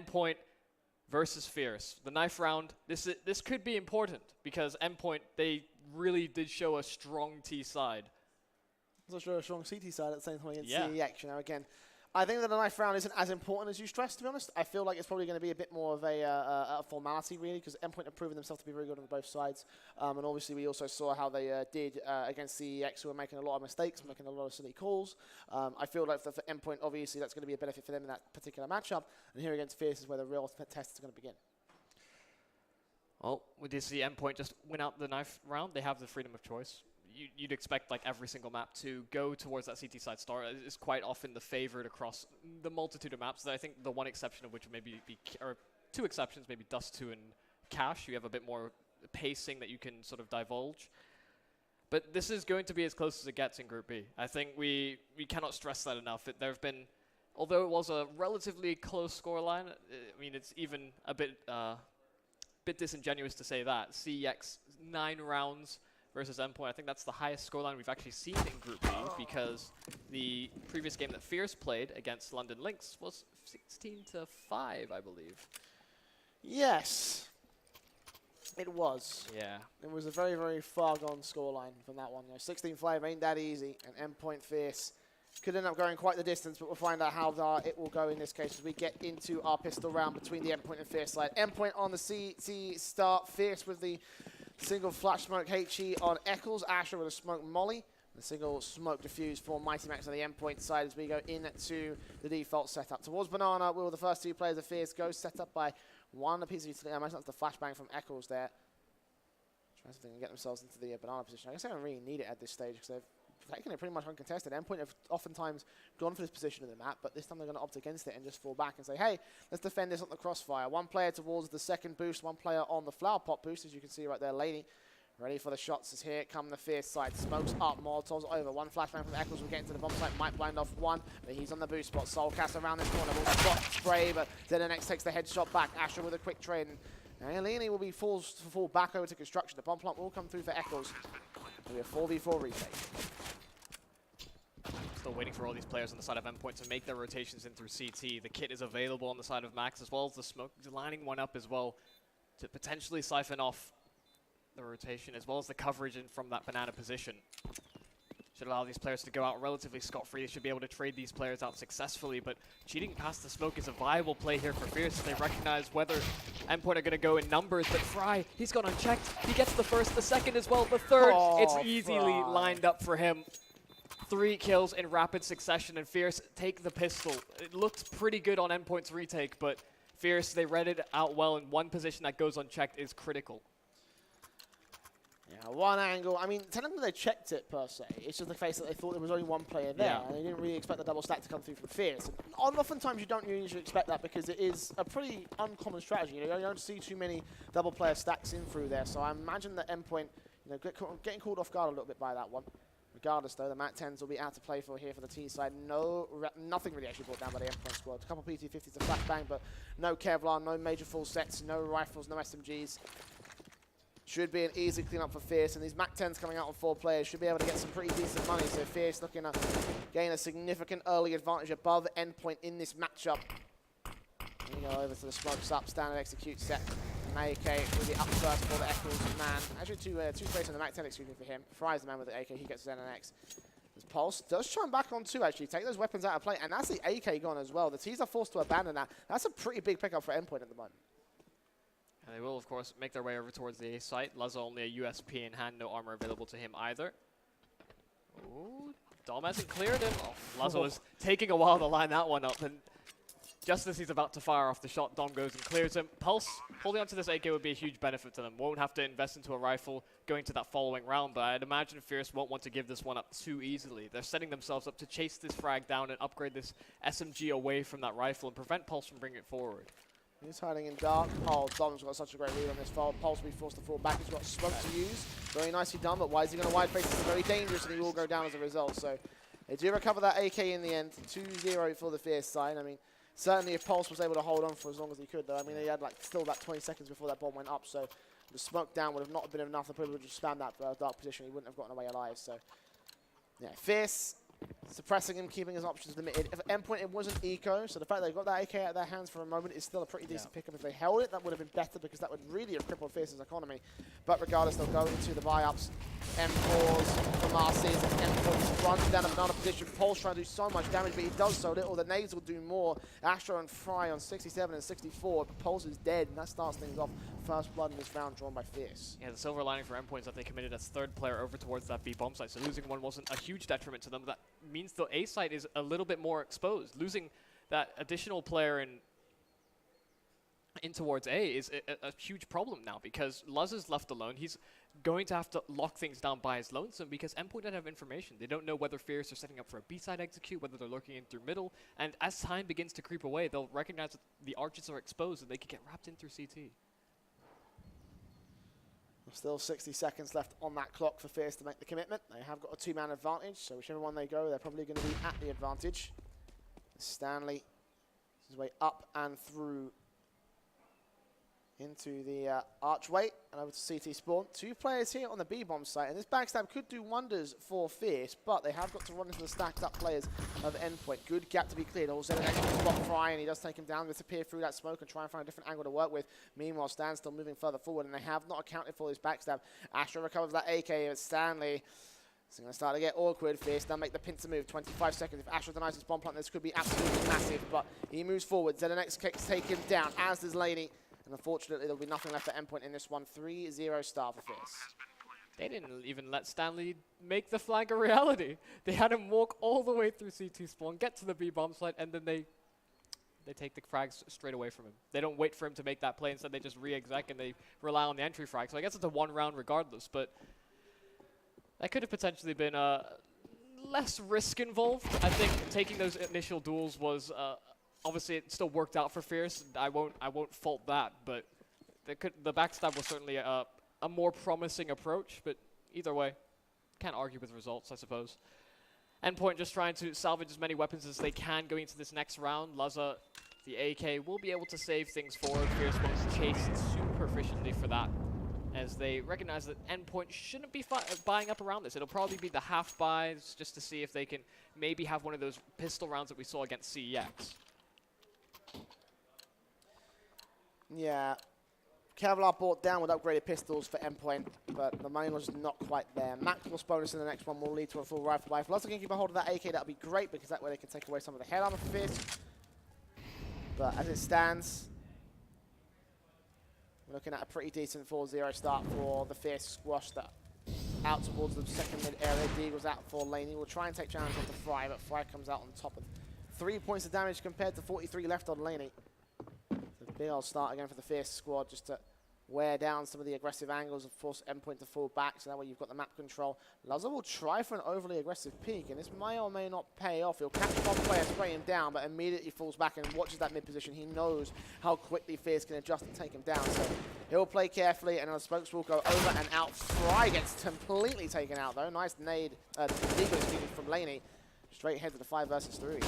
Endpoint versus Fierce. The knife round, this could be important because Endpoint, they really did show a strong T side. Also show a strong CT side at the same time against Yeah. CEX. You know, again, I think that the knife round isn't as important as you stressed, to be honest. I feel like it's probably going to be a bit more of a formality, really, because Endpoint have proven themselves to be very good on both sides. And obviously, we also saw how they did against CEX, who were making a lot of mistakes, making a lot of silly calls. I feel like for Endpoint, obviously, that's going to be a benefit for them in that particular matchup. And here against Fierce is where the real test is going to begin. Well, we did see Endpoint just win out the knife round. They have the freedom of choice. You'd expect like every single map to go towards that CT side star. It's quite often the favored across the multitude of maps. I think the one exception of which would maybe be, or two exceptions, maybe Dust 2 and Cash. You have a bit more pacing that you can sort of divulge. But this is going to be as close as it gets in Group B. I think we cannot stress that enough. There have been, although it was a relatively close scoreline, I mean, it's even a bit disingenuous to say that. CEX 9 rounds versus Endpoint. I think that's the highest scoreline we've actually seen in Group B because the previous game that Fierce played against London Lynx was 16-5, I believe. Yes, it was. Yeah. It was a very, very far gone scoreline from that one. You know, 16-5 ain't that easy, and Endpoint Fierce could end up going quite the distance, but we'll find out how far it will go in this case as we get into our pistol round between the Endpoint and Fierce side. Endpoint on the CT start, Fierce with the single flash smoke HE on Eccles, Asher with a smoke Molly, the single smoke diffuse for Mighty Max on the Endpoint side as we go into the default setup. Towards Banana, will the first two players of Fierce go, set up by one apiece of utility. I imagine that's the flashbang from Eccles there. Trying to get themselves into the banana position. I guess they don't really need it at this stage because they've taken it pretty much uncontested. Endpoint have oftentimes gone for this position in the map, but this time they're going to opt against it and just fall back and say, hey, let's defend this on the crossfire. One player towards the second boost, one player on the flower pot boost, as you can see right there, Lady. Ready for the shots as here come the Fierce side. Smokes up, Molotovs over. One flashbang from Eccles will get into the bomb site. Might blind off one, but he's on the boost spot. Soulcast around this corner. Will spot spray, but ZNX takes the headshot back. Asher with a quick trade. And Eleni will be forced to fall back over to construction. The bomb plant will come through for Eccles. It'll be a 4v4 retake. Still waiting for all these players on the side of Endpoint to make their rotations in through CT. The kit is available on the side of Max as well as the smoke. Lining one up as well to potentially siphon off the rotation as well as the coverage in from that banana position. Should allow these players to go out relatively scot-free. They should be able to trade these players out successfully, but cheating past the smoke is a viable play here for Fierce as they recognize whether Endpoint are going to go in numbers, but Fry, he's gone unchecked. He gets the first, the second as well, the third. It's easily lined up for him. 3 kills in rapid succession, and Fierce take the pistol. It looked pretty good on Endpoint's retake, but Fierce, they read it out well, and one position that goes unchecked is critical. Yeah, one angle. I mean, technically they checked it per se. It's just the case that they thought there was only one player there, and they didn't really expect the double stack to come through from Fierce. And oftentimes you don't usually expect that because it is a pretty uncommon strategy. You know, you don't see too many double player stacks in through there. So I imagine that Endpoint, you know, getting called off guard a little bit by that one. Regardless, though, the MAC-10s will be out to play for here for the T side. Nothing really actually brought down by the Endpoint squad. A couple PT-50s to flashbang, but no Kevlar, no major full sets, no rifles, no SMGs. Should be an easy cleanup for Fierce, and these MAC-10s coming out on 4 players should be able to get some pretty decent money. So Fierce looking to gain a significant early advantage above Endpoint in this matchup. We go over to the smokes up, standard execute set. And AK with the up first for the Eccles man. Actually, two plays on the MAC-10, excuse me, for him. Fry's the man with the AK, he gets his NNX. This Pulse does chime back on 2, actually. Take those weapons out of play, and that's the AK gone as well. The T's are forced to abandon that. That's a pretty big pickup for Endpoint at the moment. And they will, of course, make their way over towards the A site. Lazo only a USP in hand, no armor available to him either. Ooh, Dom hasn't cleared him. Oh, Lazo is taking a while to line that one up, and just as he's about to fire off the shot, Dom goes and clears him. Pulse, holding onto this AK would be a huge benefit to them. Won't have to invest into a rifle going to that following round, but I'd imagine Fierce won't want to give this one up too easily. They're setting themselves up to chase this frag down and upgrade this SMG away from that rifle and prevent Pulse from bringing it forward. He's hiding in dark. Oh, Dom's got such a great lead on this foul. Pulse will be forced to fall back. He's got smoke to use. Very nicely done, but why is he going to wide face? This is very dangerous, and he will go down as a result. So they do recover that AK in the end. 2-0 for the Fierce side. I mean, certainly if Pulse was able to hold on for as long as he could, though. I mean, he had like still about 20 seconds before that bomb went up, so the smoke down would have not been enough. The probably would just spam that dark position. He wouldn't have gotten away alive. So yeah, Fierce suppressing him, keeping his options limited. If at Endpoint it wasn't eco, so the fact they got that AK out of their hands for a moment is still a pretty decent pickup. If they held it, that would have been better because that would really have crippled Fierce's economy. But regardless, they'll go into the buy-ups. M4s from RCs and Endpoint runs down a banana position. Pulse trying to do so much damage, but he does so little. The nades will do more. Astro and Fry on 67 and 64, but Pulse is dead, and that starts things off. First blood in this round drawn by Fierce. Yeah, the silver lining for Endpoint is that they committed as third player over towards that B bomb site, so losing one wasn't a huge detriment to them. That means the A site is a little bit more exposed. Losing that additional player in towards A is a huge problem now because Luz is left alone. He's going to have to lock things down by his lonesome because Endpoint don't have information. They don't know whether Fierce are setting up for a B-side execute, whether they're lurking in through middle, and as time begins to creep away, they'll recognize that the arches are exposed and they could get wrapped in through CT. Still 60 seconds left on that clock for Fierce to make the commitment. They have got a two-man advantage, so whichever one they go, they're probably going to be at the advantage. Stanley his way up and through into the archway and over to CT spawn. Two players here on the B-bomb site, and this backstab could do wonders for Fierce, but they have got to run into the stacked up players of Endpoint. Good gap to be cleared. Also, an extra spot Fry, and he does take him down. Disappear through that smoke and try and find a different angle to work with. Meanwhile, Stan still moving further forward, and they have not accounted for this backstab. Astro recovers that AK, but Stanley it's going to start to get awkward. Fierce now make the pincer move. 25 seconds. If Astro denies his bomb plant, this could be absolutely massive, but he moves forward. ZNX kicks take him down, as does Laney. And unfortunately, there'll be nothing left at Endpoint in this one. 3-0 star for Fierce. They didn't even let Stanley make the flag a reality. They had him walk all the way through CT spawn, get to the B-bomb site, and then they take the frags straight away from him. They don't wait for him to make that play. Instead, they just re-exec and they rely on the entry frag. So I guess it's a one round regardless, but that could have potentially been less risk involved. I think taking those initial duels was... obviously, it still worked out for Fierce. I won't fault that, but the backstab was certainly a more promising approach. But either way, can't argue with results, I suppose. Endpoint just trying to salvage as many weapons as they can going into this next round. Laza, the AK, will be able to save things forward. Fierce wants to chase super efficiently for that, as they recognize that Endpoint shouldn't be buying up around this. It'll probably be the half buys just to see if they can maybe have one of those pistol rounds that we saw against CEX. Yeah, Kevlar bought down with upgraded pistols for Endpoint, but the money was not quite there. Max plus bonus in the next one will lead to a full rifle buy. If Lots can keep a hold of that AK, that'll be great, because that way they can take away some of the head armor for Fierce. But as it stands, we're looking at a pretty decent 4-0 start for the Fierce squash that out towards the second mid area. Deagle's out for Laney. We'll try and take challenge onto Fry, but Fry comes out on top of 3 points of damage compared to 43 left on Laney. Big old start again for the Fierce squad, just to wear down some of the aggressive angles and force Endpoint to fall back, so that way you've got the map control. Laza will try for an overly aggressive peek, and this may or may not pay off. He'll catch one player, spray him down, but immediately falls back and watches that mid position. He knows how quickly Fierce can adjust and take him down, so he'll play carefully, and the spokes will go over and out. Fry gets completely taken out, though. Nice nade, Deagle from Laney. Straight ahead to the 5 versus 3.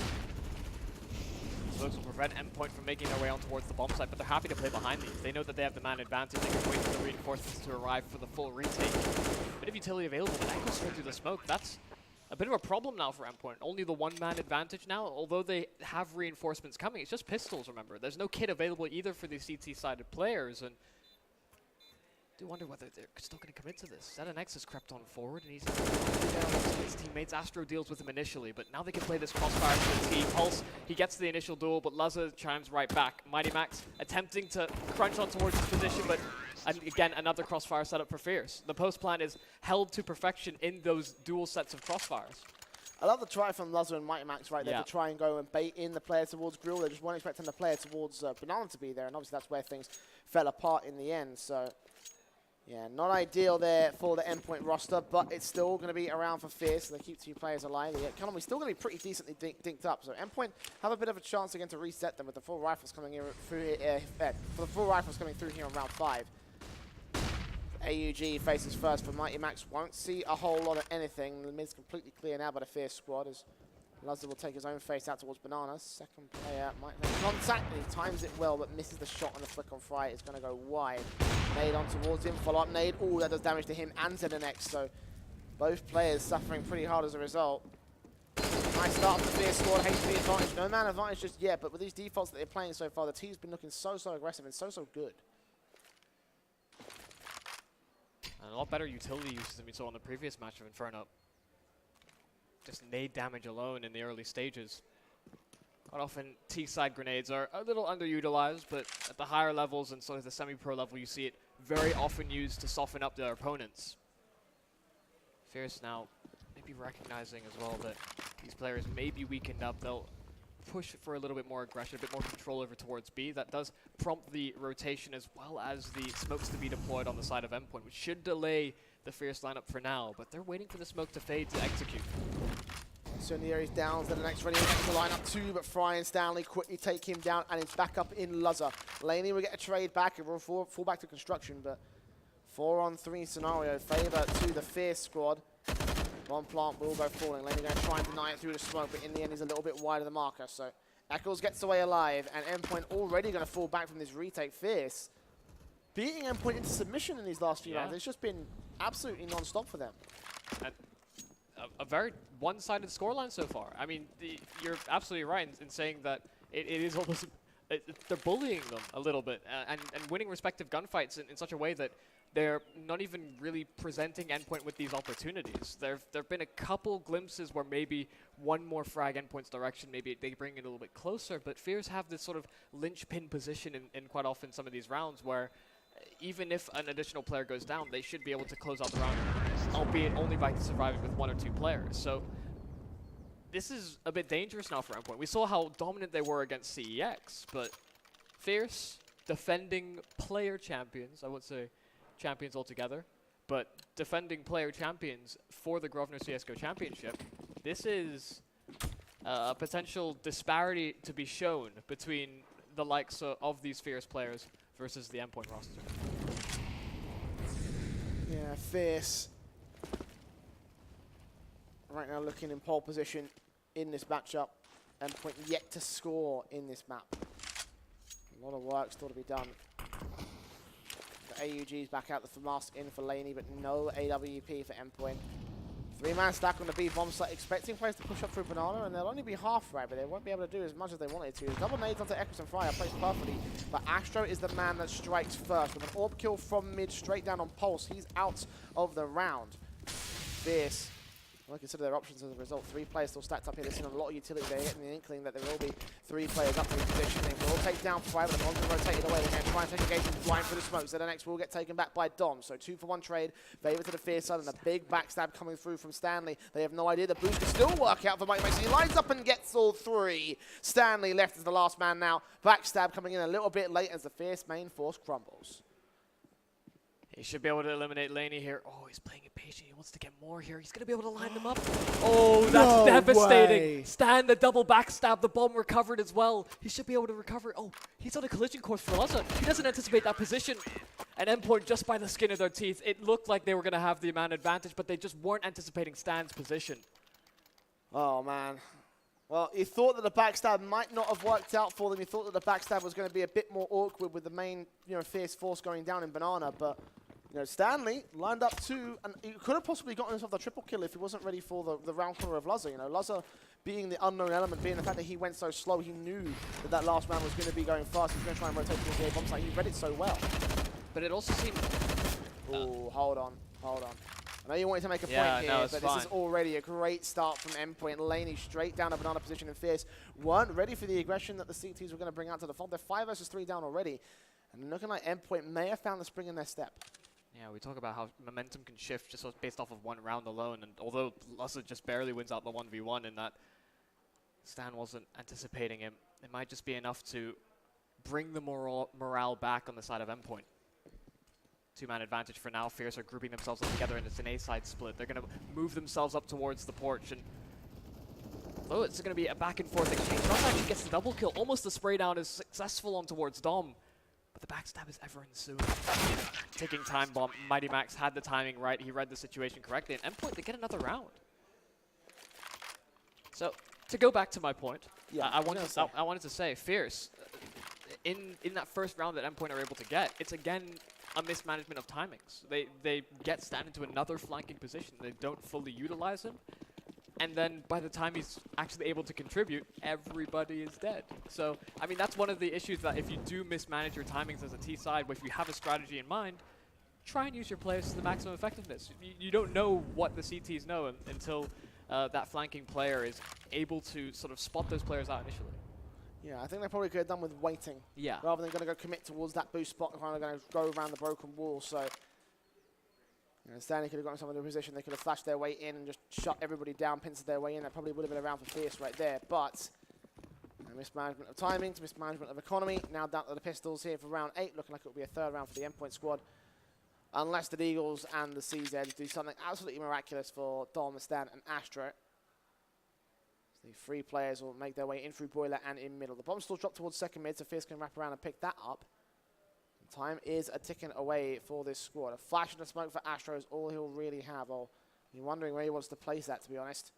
Smokes will prevent Endpoint from making their way on towards the bomb site, but they're happy to play behind these. They know that they have the man advantage. They can wait for the reinforcements to arrive for the full retake. Bit of utility available, but that goes straight through the smoke. That's a bit of a problem now for Endpoint. Only the one-man advantage now, although they have reinforcements coming. It's just pistols, remember. There's no kit available either for the CT-sided players, and I do wonder whether they're still going to commit to this. ZNX has crept on forward, and he's down his teammates. Astro deals with him initially, but now they can play this crossfire to the T. Pulse, he gets to the initial duel, but Laza chimes right back. Mighty Max attempting to crunch on towards his position, but again, another crossfire setup for Fierce. The post plan is held to perfection in those dual sets of crossfires. I love the try from Laza and Mighty Max right there to try and go and bait in the player towards Grill. They just weren't expecting the player towards Banana to be there, and obviously that's where things fell apart in the end. So yeah, not ideal there for the Endpoint roster, but it's still going to be around for Fierce. They keep 2 players alive. The economy's still going to be pretty decently dinked up. So Endpoint have a bit of a chance again to reset them with the full rifles coming in through for the full rifles coming through here in round 5. AUG faces first for Mighty Max. Won't see a whole lot of anything. The mid's completely clear now by the Fierce squad, as Laza will take his own face out towards Banana. Second player might make contact, and he times it well, but misses the shot on the flick on Fry. It's going to go wide. Nade on towards him, follow-up nade. Ooh, that does damage to him and ZNX, so both players suffering pretty hard as a result. Nice start up the Fierce squad, HP advantage. No man advantage just yet, but with these defaults that they're playing so far, the team's been looking so aggressive and so good. And a lot better utility uses than we saw in the previous match of Inferno. Just nade damage alone in the early stages. Quite often, T-side grenades are a little underutilized, but at the higher levels and sort of the semi-pro level, you see it very often used to soften up their opponents. Fierce now maybe recognizing as well that these players may be weakened up. They'll push for a little bit more aggression, a bit more control over towards B. That does prompt the rotation as well as the smokes to be deployed on the side of Endpoint, which should delay the Fierce lineup for now, but they're waiting for the smoke to fade to execute. Sunieri's down to the next ready to line up two, but Fry and Stanley quickly take him down, and it's back up in Luzza. Laney will get a trade back, and we'll fall back to construction, but 4-on-3 scenario, favor to the Fierce squad. One plant will go falling. Laney going to try and deny it through the smoke, but in the end he's a little bit wide of the marker, so Eccles gets away alive, and Endpoint already going to fall back from this retake. Fierce beating Endpoint into submission in these last few rounds. It's just been absolutely non-stop for them. And a very one-sided scoreline so far. I mean, you're absolutely right in saying that it is almost they're bullying them a little bit and winning respective gunfights in such a way that they're not even really presenting Endpoint with these opportunities. There've been a couple glimpses where maybe one more frag Endpoint's direction, maybe they bring it a little bit closer, but Fierce have this sort of linchpin position in quite often some of these rounds where even if an additional player goes down, they should be able to close out the round, albeit only by surviving with one or two players. So this is a bit dangerous now for Endpoint. We saw how dominant they were against CEX, but Fierce, defending player champions, I would say champions altogether, but defending player champions for the Grosvenor CSGO Championship, this is a potential disparity to be shown between the likes of these Fierce players versus the Endpoint roster. Yeah, Fierce right now looking in pole position in this matchup. Endpoint yet to score in this map. A lot of work still to be done. The AUG's back out, the mask in for Laney, but no AWP for Endpoint. Three-man stack on the B bomb site, expecting players to push up through Banana, and they'll only be half right, but they won't be able to do as much as they wanted to. Double nades onto Eccles and Fryer, placed perfectly, but Astro is the man that strikes first. With an orb kill from mid, straight down on Pulse, he's out of the round. Fierce will consider their options as a result. Three players still stacked up here. They're seeing a lot of utility. They're getting the inkling that there will be three players up in position. They will take down Fryer, but the one's going to rotate it away. They're going to try and take engagement blind for the smoke. So the next will get taken back by Dom. So 2-for-1 trade. Favor to the Fierce side, and a big backstab coming through from Stanley. They have no idea. The boost can still work out for Mike Mason. He lines up and gets all three. Stanley left as the last man now. Backstab coming in a little bit late as the Fierce main force crumbles. He should be able to eliminate Laney here. Oh, he's playing it patient. He wants to get more here. He's going to be able to line them up. Oh, that's No devastating. way. Stan, the double backstab. The bomb recovered as well. He should be able to recover. Oh, he's on a collision course for Luzza. He doesn't anticipate that position. And Endpoint just by the skin of their teeth. It looked like they were going to have the man advantage, but they just weren't anticipating Stan's position. Oh, man. Well, he thought that the backstab might not have worked out for them. He thought that the backstab was going to be a bit more awkward with the main, Fierce force going down in Banana, but Stanley lined up two, and he could have possibly gotten himself the triple kill if he wasn't ready for the round corner of Luzza. Luzza being the unknown element, being the fact that he went so slow, he knew that last round was going to be going fast. He was going to try and rotate towards the A-bomb site. He read it so well. But it also seemed... Oh, hold on. I know you wanted to make a point here, no, but fine. this is already a great start from Endpoint. Laney straight down a Banana position, and Fierce weren't ready for the aggression that the CTs were going to bring out to the fold. They're 5 versus 3 down already, and looking like Endpoint may have found the spring in their step. Yeah, we talk about how momentum can shift just based off of one round alone, and although Luzza just barely wins out the 1v1 in that Stan wasn't anticipating him, it might just be enough to bring the morale back on the side of Endpoint. Two-man advantage for now. Fierce are grouping themselves up together, and it's an A-side split. They're going to move themselves up towards the porch, and although it's going to be a back-and-forth exchange, Dom actually gets the double kill. Almost the spray down is successful on towards Dom, but the backstab is ever ensuing. Ticking time bomb. Mighty Max had the timing right. He read the situation correctly, and Endpoint, they get another round. So, to go back to my point, I wanted to say, Fierce, in that first round that Endpoint are able to get, it's again a mismanagement of timings. They get Stan into another flanking position. They don't fully utilize him. And then by the time he's actually able to contribute, everybody is dead. So, I mean, that's one of the issues that if you do mismanage your timings as a T side, if you have a strategy in mind, try and use your players to the maximum effectiveness. You don't know what the CTs know until that flanking player is able to sort of spot those players out initially. Yeah, I think they probably could have done with waiting. Yeah. Rather than going to go commit towards that boost spot, kind of going to go around the broken wall. So, you know, Stanley could have gotten someone in a position. They could have flashed their way in and just shut everybody down, pincered their way in. That probably would have been around for Fierce right there. But mismanagement of timing to mismanagement of economy. Now down to the pistols here for round 8. Looking like it will be a third round for the Endpoint squad. Unless the Eagles and the CZ do something absolutely miraculous for Dom, Stan, and Astro. The 3 players will make their way in through Boiler and in middle. The bomb still drop towards second mid, so Fierce can wrap around and pick that up. And time is a ticking away for this squad. A flash and a smoke for Astro is all he'll really have. Oh, you're wondering where he wants to place that, to be honest.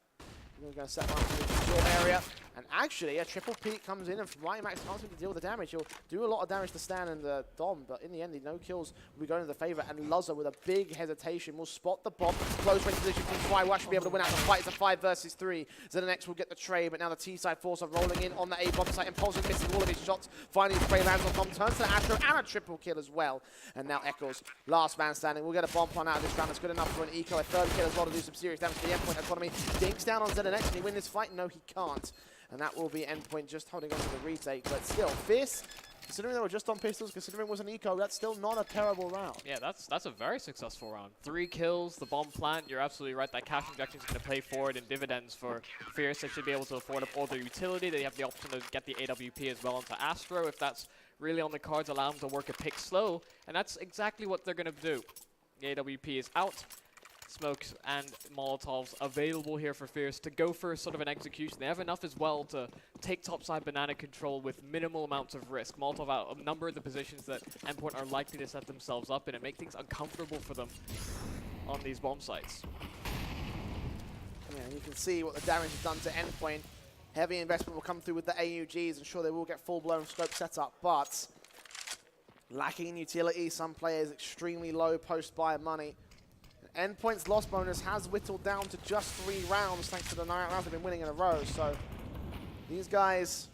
He's going to set one up in the short area. And actually, a triple peek comes in, and Mighty Max can't seem to deal with the damage. He'll do a lot of damage to Stan and Dom, but in the end, the no kills will be going to the favor. And Luzza, with a big hesitation, will spot the bomb. Close range position from Fly will actually be able to win out the fight. It's a 5 versus 3. ZNX will get the trade, but now the T-side force are rolling in on the A-bomb site. Impulsive missing all of his shots. Finally, the spray lands on Dom, turns to the Astro, and a triple kill as well. And now Echoes, last man standing. We'll get a bomb plan out of this round. That's good enough for an eco. A third kill as well to do some serious damage to the Endpoint economy. Dinks down on ZNX. Can he win this fight? No, he can't. And that will be Endpoint just holding on to the retake. But still, Fierce, considering they were just on pistols, considering it was an eco, that's still not a terrible round. Yeah, that's a very successful round. 3 kills, the bomb plant, you're absolutely right. That cash injection is going to pay forward in dividends for Fierce. They should be able to afford up all their utility. They have the option to get the AWP as well onto Astro. If that's really on the cards, allow them to work a pick slow. And that's exactly what they're going to do. The AWP is out. Smokes and Molotovs available here for Fierce to go for sort of an execution. They have enough as well to take topside banana control with minimal amounts of risk. Molotov out a number of the positions that Endpoint are likely to set themselves up in and make things uncomfortable for them on these bomb sites. Yeah, you can see what the damage has done to Endpoint. Heavy investment will come through with the AUGs, and sure, they will get full-blown scope setup, but lacking in utility, some players extremely low post-buy money. Endpoint's loss bonus has whittled down to just 3 rounds thanks to the 9 rounds they've been winning in a row. So these guys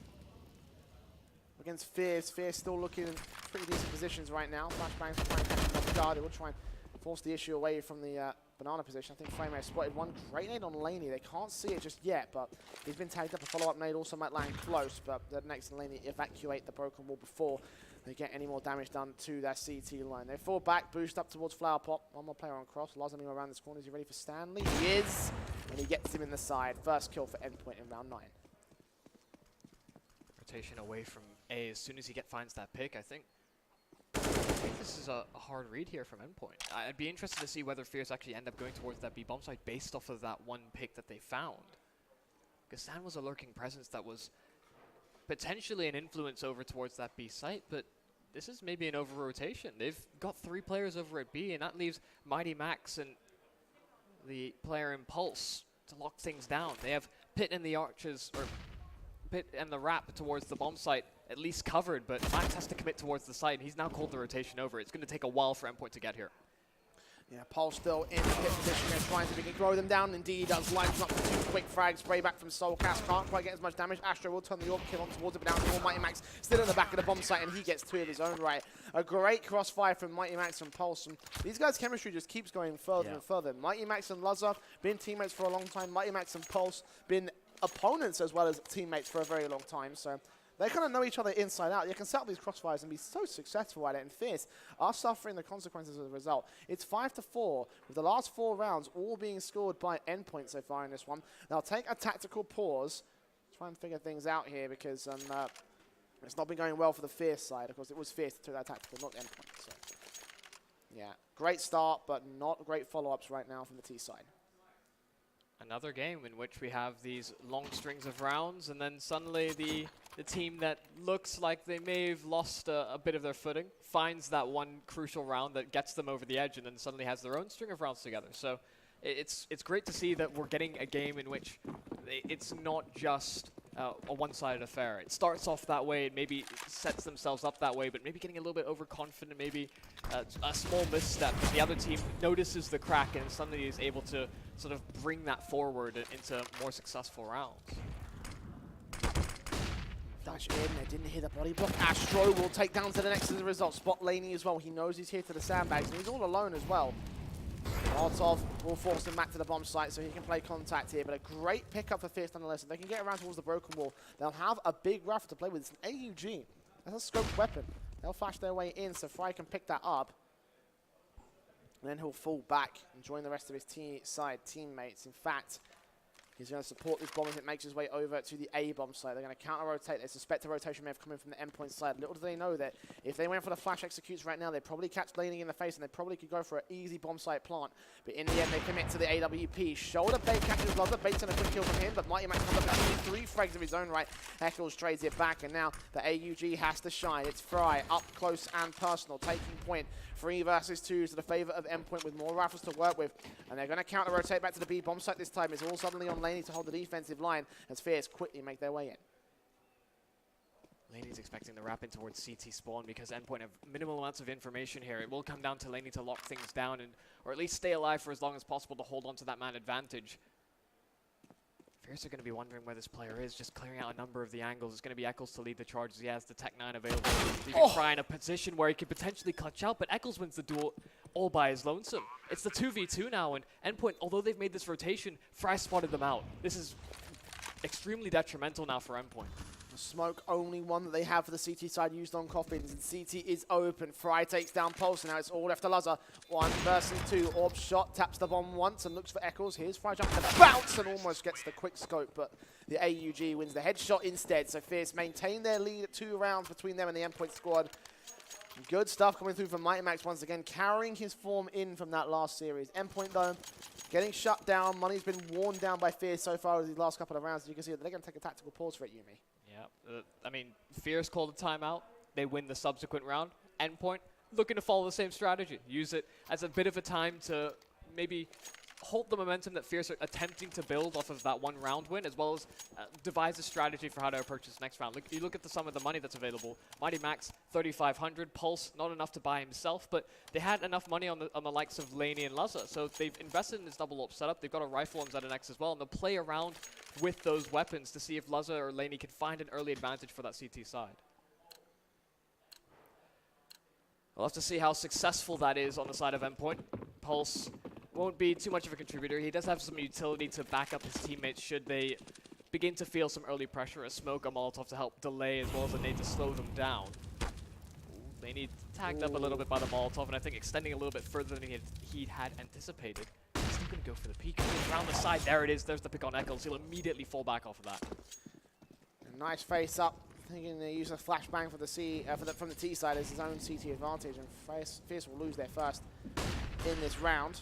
against Fierce still looking in pretty decent positions right now. Flashbangs will try and catch them off guard. They will try and force the issue away from the banana position. I think Flame has spotted one great nade on Laney. They can't see it just yet, but he's been tagged up. A follow-up nade also might land close, but the next Laney evacuate the broken wall before they get any more damage done to that CT line. They fall back, boost up towards Flower Pot. One more player on cross. Lazarning around this corner. Is he ready for Stanley? He is, and he gets him in the side. First kill for Endpoint in round 9. Rotation away from A as soon as he finds that pick, I think this is a hard read here from Endpoint. I'd be interested to see whether Fierce actually end up going towards that B bomb site based off of that one pick that they found. Because Stan was a lurking presence that was potentially an influence over towards that B site, but this is maybe an over-rotation. They've got 3 players over at B, and that leaves Mighty Max and the player Impulse to lock things down. They have Pit and the Archers, or Pit and the Wrap towards the bomb site at least covered, but Max has to commit towards the site, and he's now called the rotation over. It's going to take a while for Endpoint to get here. Yeah, Pulse still in the pit position. They're trying to grow them down. Indeed, he does line them up for 2 quick frags. Spray back from Soulcast. Can't quite get as much damage. Astro will turn the orb kill on towards it, but down to Mighty Max. Still in the back of the bomb site, and he gets 2 of his own right. A great crossfire from Mighty Max and Pulse. And these guys' chemistry just keeps going further and further. Mighty Max and Luzza, been teammates for a long time. Mighty Max and Pulse, been opponents as well as teammates for a very long time. So they kind of know each other inside out. You can set up these crossfires and be so successful at it. And Fierce are suffering the consequences as a result. It's 5-4, with the last 4 rounds all being scored by Endpoint so far in this one. They'll take a tactical pause, try and figure things out here, because it's not been going well for the Fierce side. Of course, it was Fierce that took that tactical, not Endpoint. So, yeah, great start, but not great follow-ups right now from the T side. Another game in which we have these long strings of rounds, and then suddenly the team that looks like they may have lost a bit of their footing finds that one crucial round that gets them over the edge, and then suddenly has their own string of rounds together. So it's great to see that we're getting a game in which it's not just a one-sided affair. It starts off that way, it maybe sets themselves up that way, but maybe getting a little bit overconfident, maybe a small misstep. The other team notices the crack and suddenly is able to sort of bring that forward into more successful rounds. Flash in, they didn't hit the body block. Astro will take down to the next as a result. Spot Laney as well. He knows he's here to the sandbags, and he's all alone as well. Molotov will force him back to the bomb site so he can play contact here, but a great pickup for Fierce nonetheless. If they can get around towards the broken wall, they'll have a big rifle to play with. It's an AUG. That's a scoped weapon. They'll flash their way in so Fry can pick that up. And then he'll fall back and join the rest of his side teammates. In fact, he's going to support this bomb as it makes his way over to the A bomb site. They're going to counter-rotate. They suspect a rotation may have come in from the Endpoint side. Little do they know that if they went for the flash executes right now, they'd probably catch Laney in the face and they probably could go for an easy bomb site plant. But in the end, they commit to the AWP. Shoulder bait catches Loza. Bait's on a quick kill from him, but Mighty Max comes up with 3 frags of his own right. Eccles trades it back, and now the AUG has to shine. It's Fry, up close and personal, taking point. 3 versus 2 to the favor of Endpoint with more rifles to work with. And they're going to counter-rotate back to the B bomb site this time. It's all suddenly on Laney to hold the defensive line as Fierce quickly make their way in. Laney's expecting the wrap in towards CT spawn because Endpoint have minimal amounts of information here. It will come down to Laney to lock things down or at least stay alive for as long as possible to hold on to that man advantage. Fierce are going to be wondering where this player is, just clearing out a number of the angles. It's going to be Eccles to lead the charges. He has the Tech 9 available. Leaving Fry in a position where he could potentially clutch out, but Eccles wins the duel all by his lonesome. It's the 2v2 now, and Endpoint, although they've made this rotation, Fry spotted them out. This is extremely detrimental now for Endpoint. Smoke, only one that they have for the CT side used on Coffins, and CT is open. Fry takes down Pulse, and now it's all left to Luzza. 1 versus 2. Orb shot, taps the bomb once and looks for Eccles. Here's Fry jumping to bounce and almost gets the quick scope, but the AUG wins the headshot instead. So Fierce maintain their lead at 2 rounds between them and the Endpoint squad. Good stuff coming through from Mighty Max once again, carrying his form in from that last series. Endpoint though, getting shut down. Money's been worn down by Fierce so far as these last couple of rounds. You can see that they're going to take a tactical pause for it, Yumi. Yeah, I mean, Fierce called a timeout. They win the subsequent round. Endpoint looking to follow the same strategy. Use it as a bit of a time to maybe halt the momentum that Fierce are attempting to build off of that 1 round win, as well as devise a strategy for how to approach this next round. You look at the sum of the money that's available. Mighty Max, 3,500. Pulse, not enough to buy himself, but they had enough money on the likes of Laney and Luzza, so they've invested in this double AWP setup. They've got a rifle on ZNX as well, and they'll play around with those weapons to see if Luzza or Laney can find an early advantage for that CT side. We'll have to see how successful that is on the side of Endpoint. Pulse won't be too much of a contributor. He does have some utility to back up his teammates should they begin to feel some early pressure. A smoke, a Molotov to help delay, as well as a nade to slow them down. They need tagged up a little bit by the Molotov, and I think extending a little bit further than he had anticipated. He's still going to go for the peek. Around the side, there it is. There's the pick on Eccles. He'll immediately fall back off of that. A nice face up. Thinking they use a flashbang for the from the T side as his own CT advantage, and Fierce will lose their first in this round.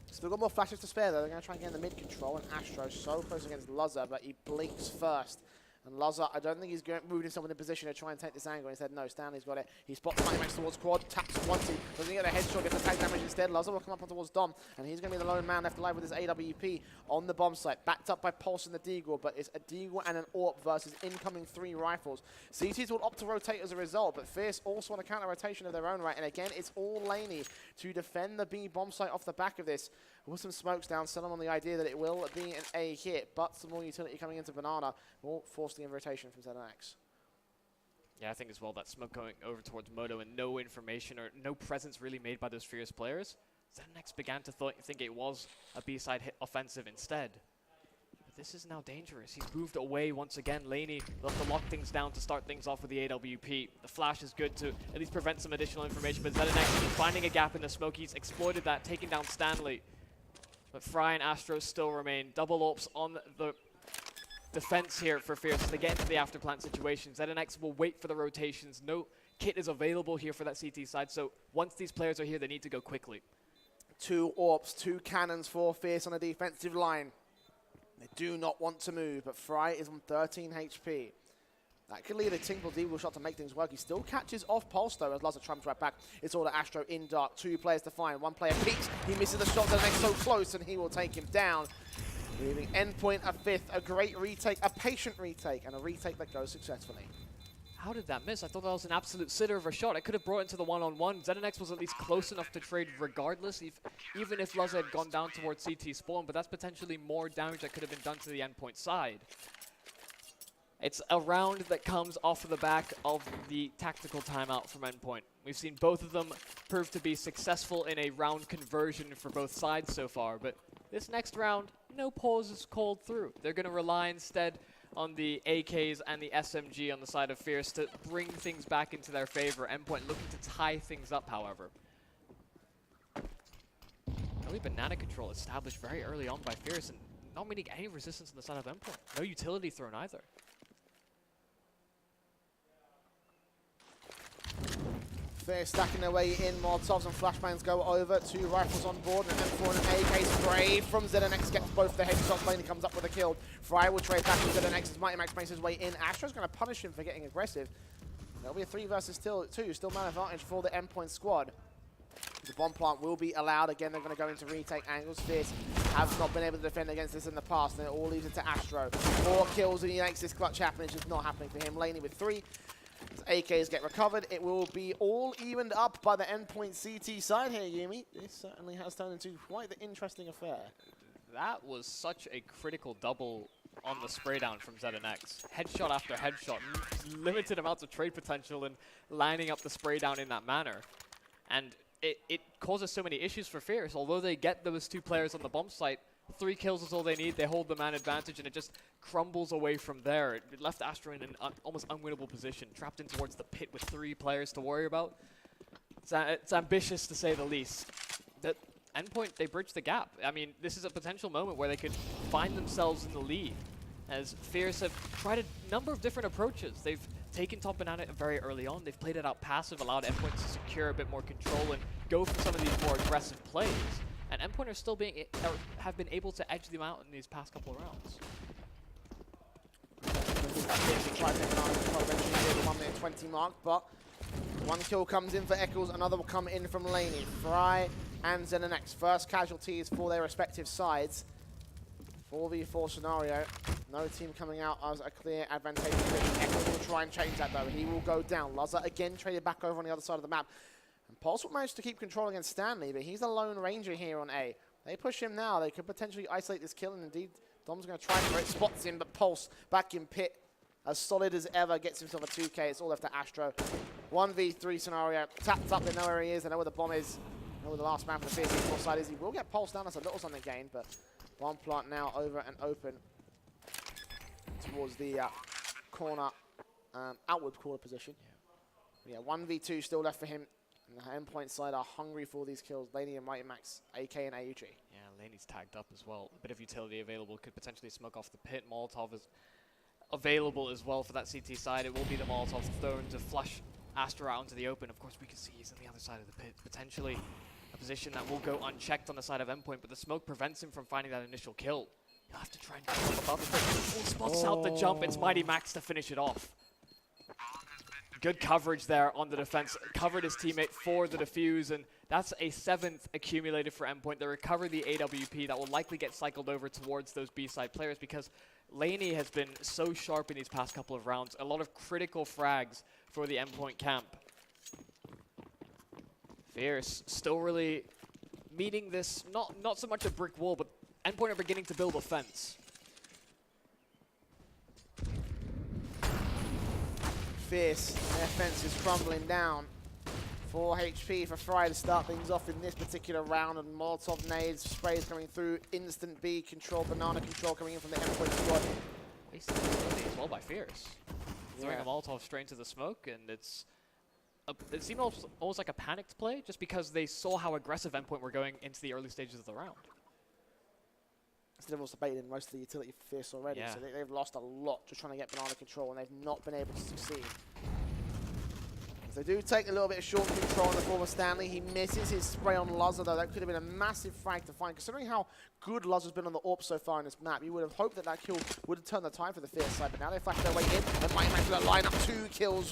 Still got more flashes to spare though. They're going to try and get in the mid control, and Astro so close against Luzza, but he blinks first. And Luzza, I don't think he's moving himself in a position to try and take this angle. Instead, no, Stanley's got it. He spots Mighty Max towards quad, taps once, he doesn't get a headshot, gets the tag damage instead. Luzza will come up towards Dom, and he's going to be the lone man left alive with his AWP on the bomb site. Backed up by Pulse and the Deagle, but it's a Deagle and an AWP versus incoming 3 rifles. CTs will opt to rotate as a result, but Fierce also on a counter rotation of their own right. And again, it's all Laney to defend the B bomb site off the back of this. With some smokes down, sell them on the idea that it will be an A hit, but some more utility coming into Banana will force the rotation from ZNX. Yeah, I think as well that smoke going over towards Moto and no information or no presence really made by those Fierce players. ZNX began to think it was a B-side hit offensive instead. But this is now dangerous. He's moved away once again. Laney will have to lock things down to start things off with the AWP. The flash is good to at least prevent some additional information, but ZNX finding a gap in the smoke. He's exploited that, taking down Stanley. But Fry and Astro still remain. Double AWPs on the defense here for Fierce as they get into the afterplant situation. ZNX will wait for the rotations. No kit is available here for that CT side, so once these players are here, they need to go quickly. 2 AWPs, 2 cannons for Fierce on a defensive line. They do not want to move, but Fry is on 13 HP. That could lead a Tinkle Deagle shot to make things work. He still catches off Pulse though as Luzza trumps right back. It's all to Astro in dark. 2 players to find. 1 player peeks. He misses the shot. The next so close and he will take him down. Leaving Endpoint a 5th, a great retake, a patient retake, and a retake that goes successfully. How did that miss? I thought that was an absolute sitter of a shot. I could have brought it into the one-on-one. ZNX was at least close enough to trade regardless, even if Luzza had gone down towards CT spawn, but that's potentially more damage that could have been done to the Endpoint side. It's a round that comes off of the back of the tactical timeout from Endpoint. We've seen both of them prove to be successful in a round conversion for both sides so far, but this next round, no pause is called through. They're going to rely instead on the AKs and the SMG on the side of Fierce to bring things back into their favor. Endpoint looking to tie things up, however. Early banana control established very early on by Fierce, and not meeting any resistance on the side of Endpoint. No utility thrown either. Fierce stacking their way in. Molotovs and flashbangs go over. 2 rifles on board, and then for an AK spray from ZNX gets both the headshots. Laney comes up with a kill. Fry will trade back with ZNX as Mighty Max makes his way in. Astro's going to punish him for getting aggressive. There'll be a 3 versus 2, still man advantage for the Endpoint squad. The bomb plant will be allowed. Again, they're going to go into retake angles. Fierce have not been able to defend against this in the past, and it all leads it to Astro. 4 kills, and he makes this clutch happen. It's just not happening for him. Laney with 3. As AKs get recovered, it will be all evened up by the Endpoint CT side here, Yumi. This certainly has turned into quite the interesting affair. That was such a critical double on the spray down from ZNX. Headshot after headshot, limited amounts of trade potential and lining up the spray down in that manner. And it causes so many issues for Fierce. Although they get those 2 players on the bomb site, 3 kills is all they need. They hold the man advantage, and it just crumbles away from there. It left Astro in an almost unwinnable position, trapped in towards the pit with 3 players to worry about. It's ambitious, to say the least. That Endpoint, they bridge the gap. I mean, this is a potential moment where they could find themselves in the lead, as Fierce have tried a number of different approaches. They've taken top banana very early on. They've played it out passive, allowed Endpoint to secure a bit more control and go for some of these more aggressive plays. And Endpoint are still have been able to edge them out in these past couple of rounds. Tried to eventually near the 1 minute 20 mark, but 1 kill comes in for Eccles, another will come in from Laney. Fry and ZNX, first casualties for their respective sides. 4v4 scenario, no team coming out as a clear advantageous position. Eccles will try and change that though, he will go down. Luzza again traded back over on the other side of the map. And Pulse will manage to keep control against Stanley, but he's a lone ranger here on A. They push him now, they could potentially isolate this kill, and indeed, Dom's going to try for it, spots him, but Pulse back in pit, as solid as ever, gets himself a 2K. It's all left to Astro. 1v3 scenario, tapped up, they know where he is, they know where the bomb is, they know where the last man for the Fierce side is. He will get Pulse down, that's a little something gained, but bomb plant now over and open towards the corner, outward corner position. Yeah, 1v2 still left for him. And the Endpoint side are hungry for these kills. Laney and Mighty Max, AK and AUG. Yeah, Laney's tagged up as well. A bit of utility available, could potentially smoke off the pit. Molotov is available as well for that CT side. It will be the Molotov thrown to flush Astro out into the open. Of course, we can see he's on the other side of the pit. Potentially a position that will go unchecked on the side of Endpoint, but the smoke prevents him from finding that initial kill. He'll have to try and jump above the pit. Spots out the jump. It's Mighty Max to finish it off. Good coverage there on the defense. Covered his teammate for the defuse, and that's a 7th accumulated for Endpoint. They recover the AWP that will likely get cycled over towards those B-side players because Laney has been so sharp in these past couple of rounds. A lot of critical frags for the Endpoint camp. Fierce still really meeting this, not so much a brick wall, but Endpoint are beginning to build a fence. Fierce, their fence is crumbling down. 4 HP for Fry to start things off in this particular round, and Molotov nades, sprays coming through, instant B control, banana control coming in from the Endpoint squad. Wasted utility as well by Fierce. Throwing a Molotov straight into the smoke, and it seemed almost like a panicked play, just because they saw how aggressive Endpoint were going into the early stages of the round. They've also baited most of the utility for Fierce already, so they've lost a lot just trying to get banana control, and they've not been able to succeed. They do take a little bit of short control in the form of Stanley. He misses his spray on Luzzer, though. That could have been a massive frag to find. Considering how good Luzzer's been on the AWP so far in this map, you would have hoped that that kill would have turned the tide for the Fierce side. But now they flash their way in, and Mighty Max going to line up 2 kills.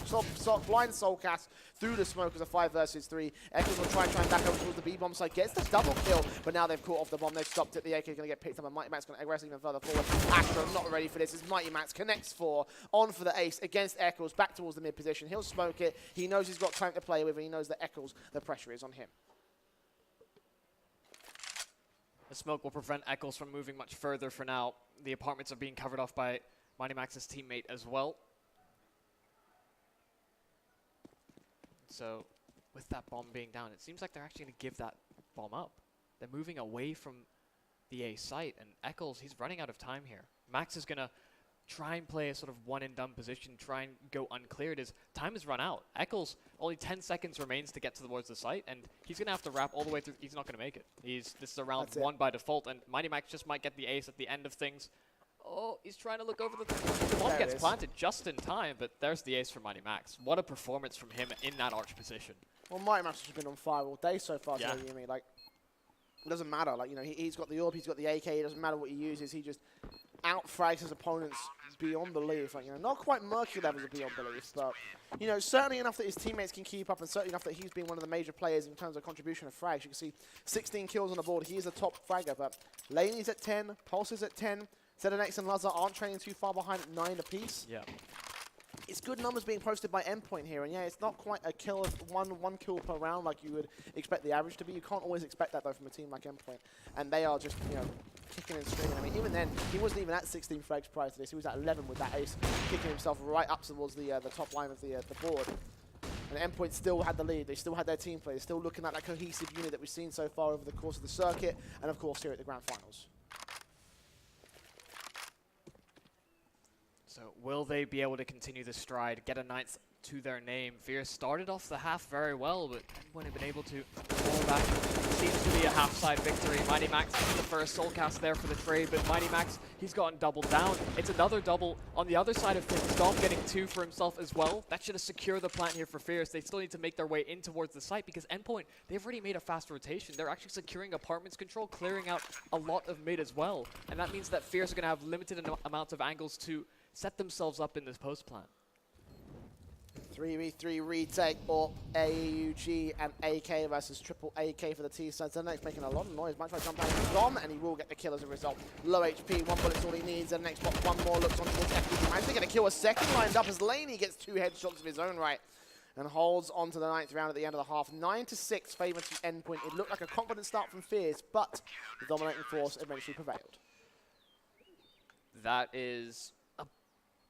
Blind soul cast through the smoke as a 5 versus 3. Echoes will try and back over towards the B-bomb side. Gets the double kill, but now they've caught off the bomb. They've stopped it. The AK is going to get picked up, and Mighty Max going to aggress even further forward. Astro not ready for this as Mighty Max connects 4 on for the ace against Eccles, back towards the mid position. He'll smoke it. He knows he's got time to play with, and he knows that Eccles, the pressure is on him. The smoke will prevent Eccles from moving much further for now. The apartments are being covered off by Mighty Max's teammate as well. So with that bomb being down, it seems like they're actually going to give that bomb up. They're moving away from the A site, and Eccles, he's running out of time here. Max is going to try and play a sort of one-and-done position, try and go uncleared as time has run out. Eccles, only 10 seconds remains to get towards the site, and he's going to have to wrap all the way through. He's not going to make it. This is a round 1 by default, and Mighty Max just might get the ace at the end of things. Oh, he's trying to look over the bomb gets planted just in time, but there's the ace for Mighty Max. What a performance from him in that arch position. Well, Mighty Max has been on fire all day so far, Yeah. you mean? Like, it doesn't matter. Like, you know, he's got the AWP, he's got the AK. It doesn't matter what he uses. He just outfrags his opponents beyond belief. Like, you know, not quite Mercury levels of beyond belief, but, you know, certainly enough that his teammates can keep up, and certainly enough that he's been one of the major players in terms of contribution of frags. You can see 16 kills on the board. He is a top fragger, but Laney's at 10, Pulse is at 10. ZNX and Lazar aren't training too far behind at 9 apiece. Yeah. It's good numbers being posted by Endpoint here, and yeah, it's not quite a kill of one kill per round like you would expect the average to be. You can't always expect that though from a team like Endpoint, and they are just, you know, kicking and screaming. I mean, even then, he wasn't even at 16 frags prior to this. He was at 11 with that ace, kicking himself right up towards the top line of the board. And Endpoint still had the lead. They still had their team play. They're still looking at that cohesive unit that we've seen so far over the course of the circuit, and of course here at the Grand Finals. So will they be able to continue this stride, get a ninth to their name? Fierce started off the half very well, but wouldn't have been able to fall back. Seems to be a half-side victory. Mighty Max the first soul cast there for the trade, but Mighty Max, he's gotten doubled down. It's another double on the other side of things. Dom getting 2 for himself as well. That should have secured the plant here for Fierce. They still need to make their way in towards the site because Endpoint, they've already made a fast rotation. They're actually securing apartments control, clearing out a lot of mid as well. And that means that Fierce are going to have limited amounts of angles to set themselves up in this post plant. 3v3 retake or AUG and AK versus triple AK for the T side. ZNX making a lot of noise. Might try to jump down into Dom, and he will get the kill as a result. Low HP, 1 bullet's all he needs. ZNX got 1 more, looks on towards FPG. Managed to get a kill, a second lined up as Laney gets 2 headshots of his own right and holds on to the 9th round at the end of the half. 9-6 favour to Endpoint. It looked like a confident start from Fierce, but the dominating force eventually prevailed. That is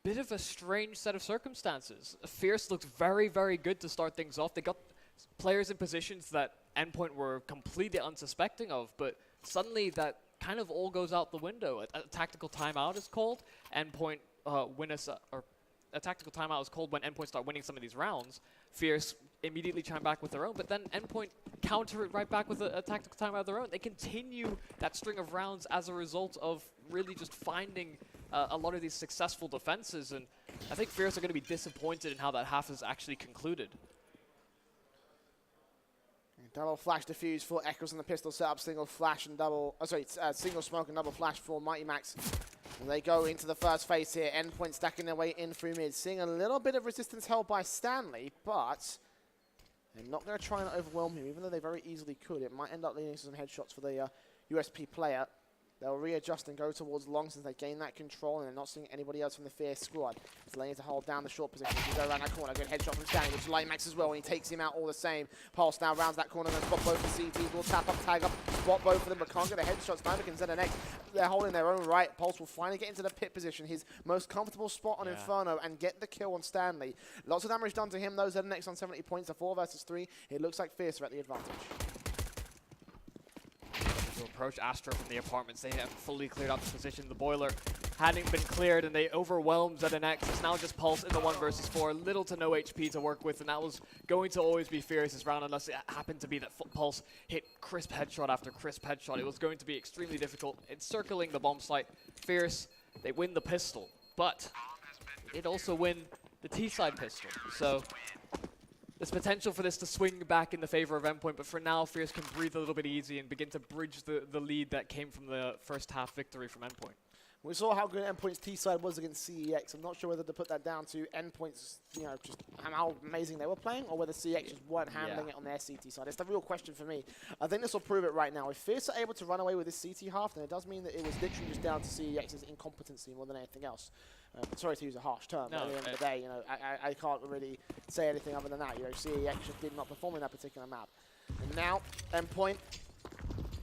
bit of a strange set of circumstances. Fierce looked very, very good to start things off. They got players in positions that Endpoint were completely unsuspecting of, but suddenly that kind of all goes out the window. A tactical timeout is called. Endpoint a tactical timeout is called when Endpoint start winning some of these rounds. Fierce immediately chime back with their own, but then Endpoint counter it right back with a tactical timeout of their own. They continue that string of rounds as a result of really just finding a lot of these successful defenses, and I think Fierce are going to be disappointed in how that half is actually concluded. Double flash defuse for Eccles in the pistol setup, single flash and single smoke and double flash for Mighty Max. And they go into the first phase here. Endpoint stacking their way in through mid, seeing a little bit of resistance held by Stanley, but they're not going to try and overwhelm him, even though they very easily could. It might end up leading to some headshots for the USP player. They'll readjust and go towards long since they gain that control, and they're not seeing anybody else from the Fierce squad. It's Lane to hold down the short position. He go around that corner, good headshot from Stanley, which is Light Max as well, and he takes him out all the same. Pulse now rounds that corner and spot both the CTs. Will tap up, tag up, spot both of them, but can't get a headshot. Sniper can send an X. They're holding their own right. Pulse will finally get into the pit position, his most comfortable spot on Inferno, and get the kill on Stanley. Lots of damage done to him, though. ZNX on 70 points, a 4 versus 3. It looks like Fierce are at the advantage. To approach Astro from the apartments. They have fully cleared out the position. The boiler hadn't been cleared, and they overwhelmed ZNX. It's now just Pulse in the 1 versus 4. Little to no HP to work with, and that was going to always be Fierce's round unless it happened to be that Pulse hit crisp headshot after crisp headshot. It was going to be extremely difficult. Encircling the bomb site. Fierce, they win the pistol, but it also win the T-side pistol. So There's potential for this to swing back in the favor of Endpoint, but for now, Fierce can breathe a little bit easy and begin to bridge the lead that came from the first half victory from Endpoint. We saw how good Endpoint's T-side was against CEX. I'm not sure whether to put that down to Endpoint's, just how amazing they were playing, or whether CEX just weren't handling it on their CT side. It's the real question for me. I think this will prove it right now. If Fierce are able to run away with this CT half, then it does mean that it was literally just down to CEX's incompetency more than anything else. Sorry to use a harsh term, but at the end of the day, I can't really say anything other than that. CEX just did not perform in that particular map. And now, Endpoint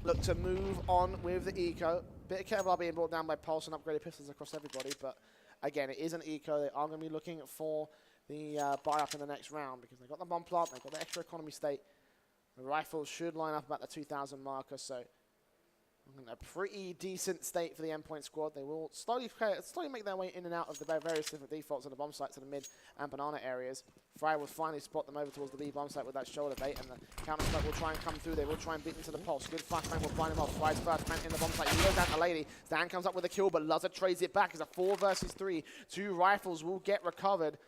look to move on with the eco. Bit of Kevlar being brought down by Pulse and upgraded pistols across everybody, but again, it is an eco. They are going to be looking for the buy-up in the next round because they've got the bomb plant, they've got the extra economy state. The rifles should line up about the 2,000 marker, so a pretty decent state for the Endpoint squad. They will slowly make their way in and out of the various different defaults on the bomb sites in the mid and banana areas. Fry will finally spot them over towards the B bomb site with that shoulder bait, and the counter smoke will try and come through. They will try and beat into the pulse. Good flashbang will blind him off. Fry's first man in the bomb site. He goes down to Lady. Stan comes up with a kill, but Luzza trades it back. It's a 4 versus 3. 2 rifles will get recovered.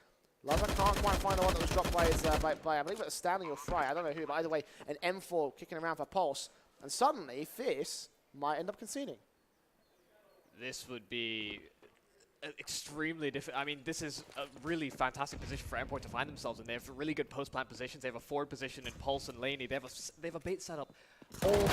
Luzza can't quite find the one that was dropped by his by I believe it was Stanley or Fry. I don't know who, but either way, an M4 kicking around for Pulse, and suddenly Fierce might end up conceding. This would be extremely difficult. I mean, this is a really fantastic position for Endpoint to find themselves in. They have really good post-plant positions. They have a forward position in Pulse and Laney. They have a bait setup, all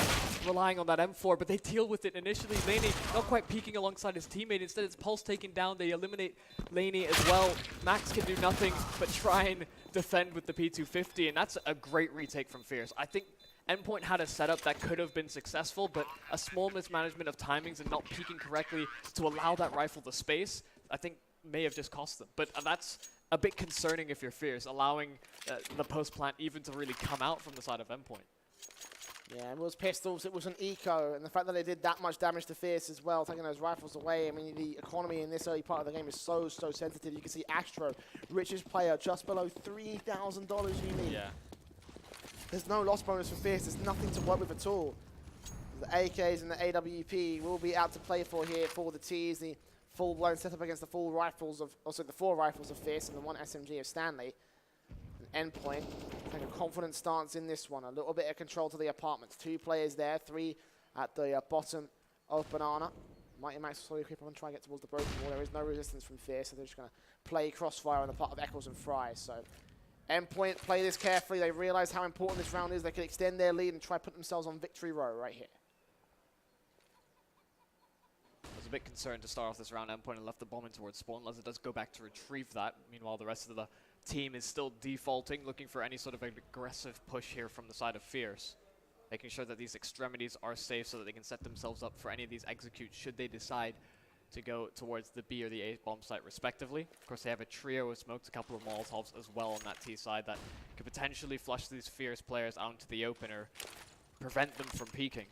relying on that M4, but they deal with it initially. Laney not quite peeking alongside his teammate. Instead, it's Pulse taken down. They eliminate Laney as well. Max can do nothing but try and defend with the P250, and that's a great retake from Fierce. I think Endpoint had a setup that could have been successful, but a small mismanagement of timings and not peeking correctly to allow that rifle the space, I think may have just cost them. But that's a bit concerning if you're Fierce, allowing the post-plant even to really come out from the side of Endpoint. Yeah, it was pistols, it was an eco, and the fact that they did that much damage to Fierce as well, taking those rifles away. I mean, the economy in this early part of the game is so sensitive. You can see Astro, richest player, just below $3,000 unique. Yeah. There's no loss bonus for Fierce. There's nothing to work with at all. The AKs and the AWP will be out to play for here for the T's. The full-blown setup against the full rifles of, also the 4 rifles of Fierce and the 1 SMG of Stanley. An Endpoint taking a confident stance in this one. A little bit of control to the apartments. 2 players there, 3 at the bottom of Banana. Mighty Max will slowly creep up and try and get towards the broken wall. There is no resistance from Fierce, so they're just going to play crossfire on the part of Eccles and Fry. So Endpoint play this carefully. They realize how important this round is. They can extend their lead and try to put themselves on victory row right here. I was a bit concerned to start off this round. Endpoint and left the bomb in towards spawn, as it does go back to retrieve that. Meanwhile, the rest of the team is still defaulting, looking for any sort of aggressive push here from the side of Fierce. Making sure that these extremities are safe so that they can set themselves up for any of these executes should they decide to go towards the B or the A bomb site respectively. Of course, they have a trio of smokes, a couple of Molotovs as well on that T side that could potentially flush these Fierce players out into the open or prevent them from peeking.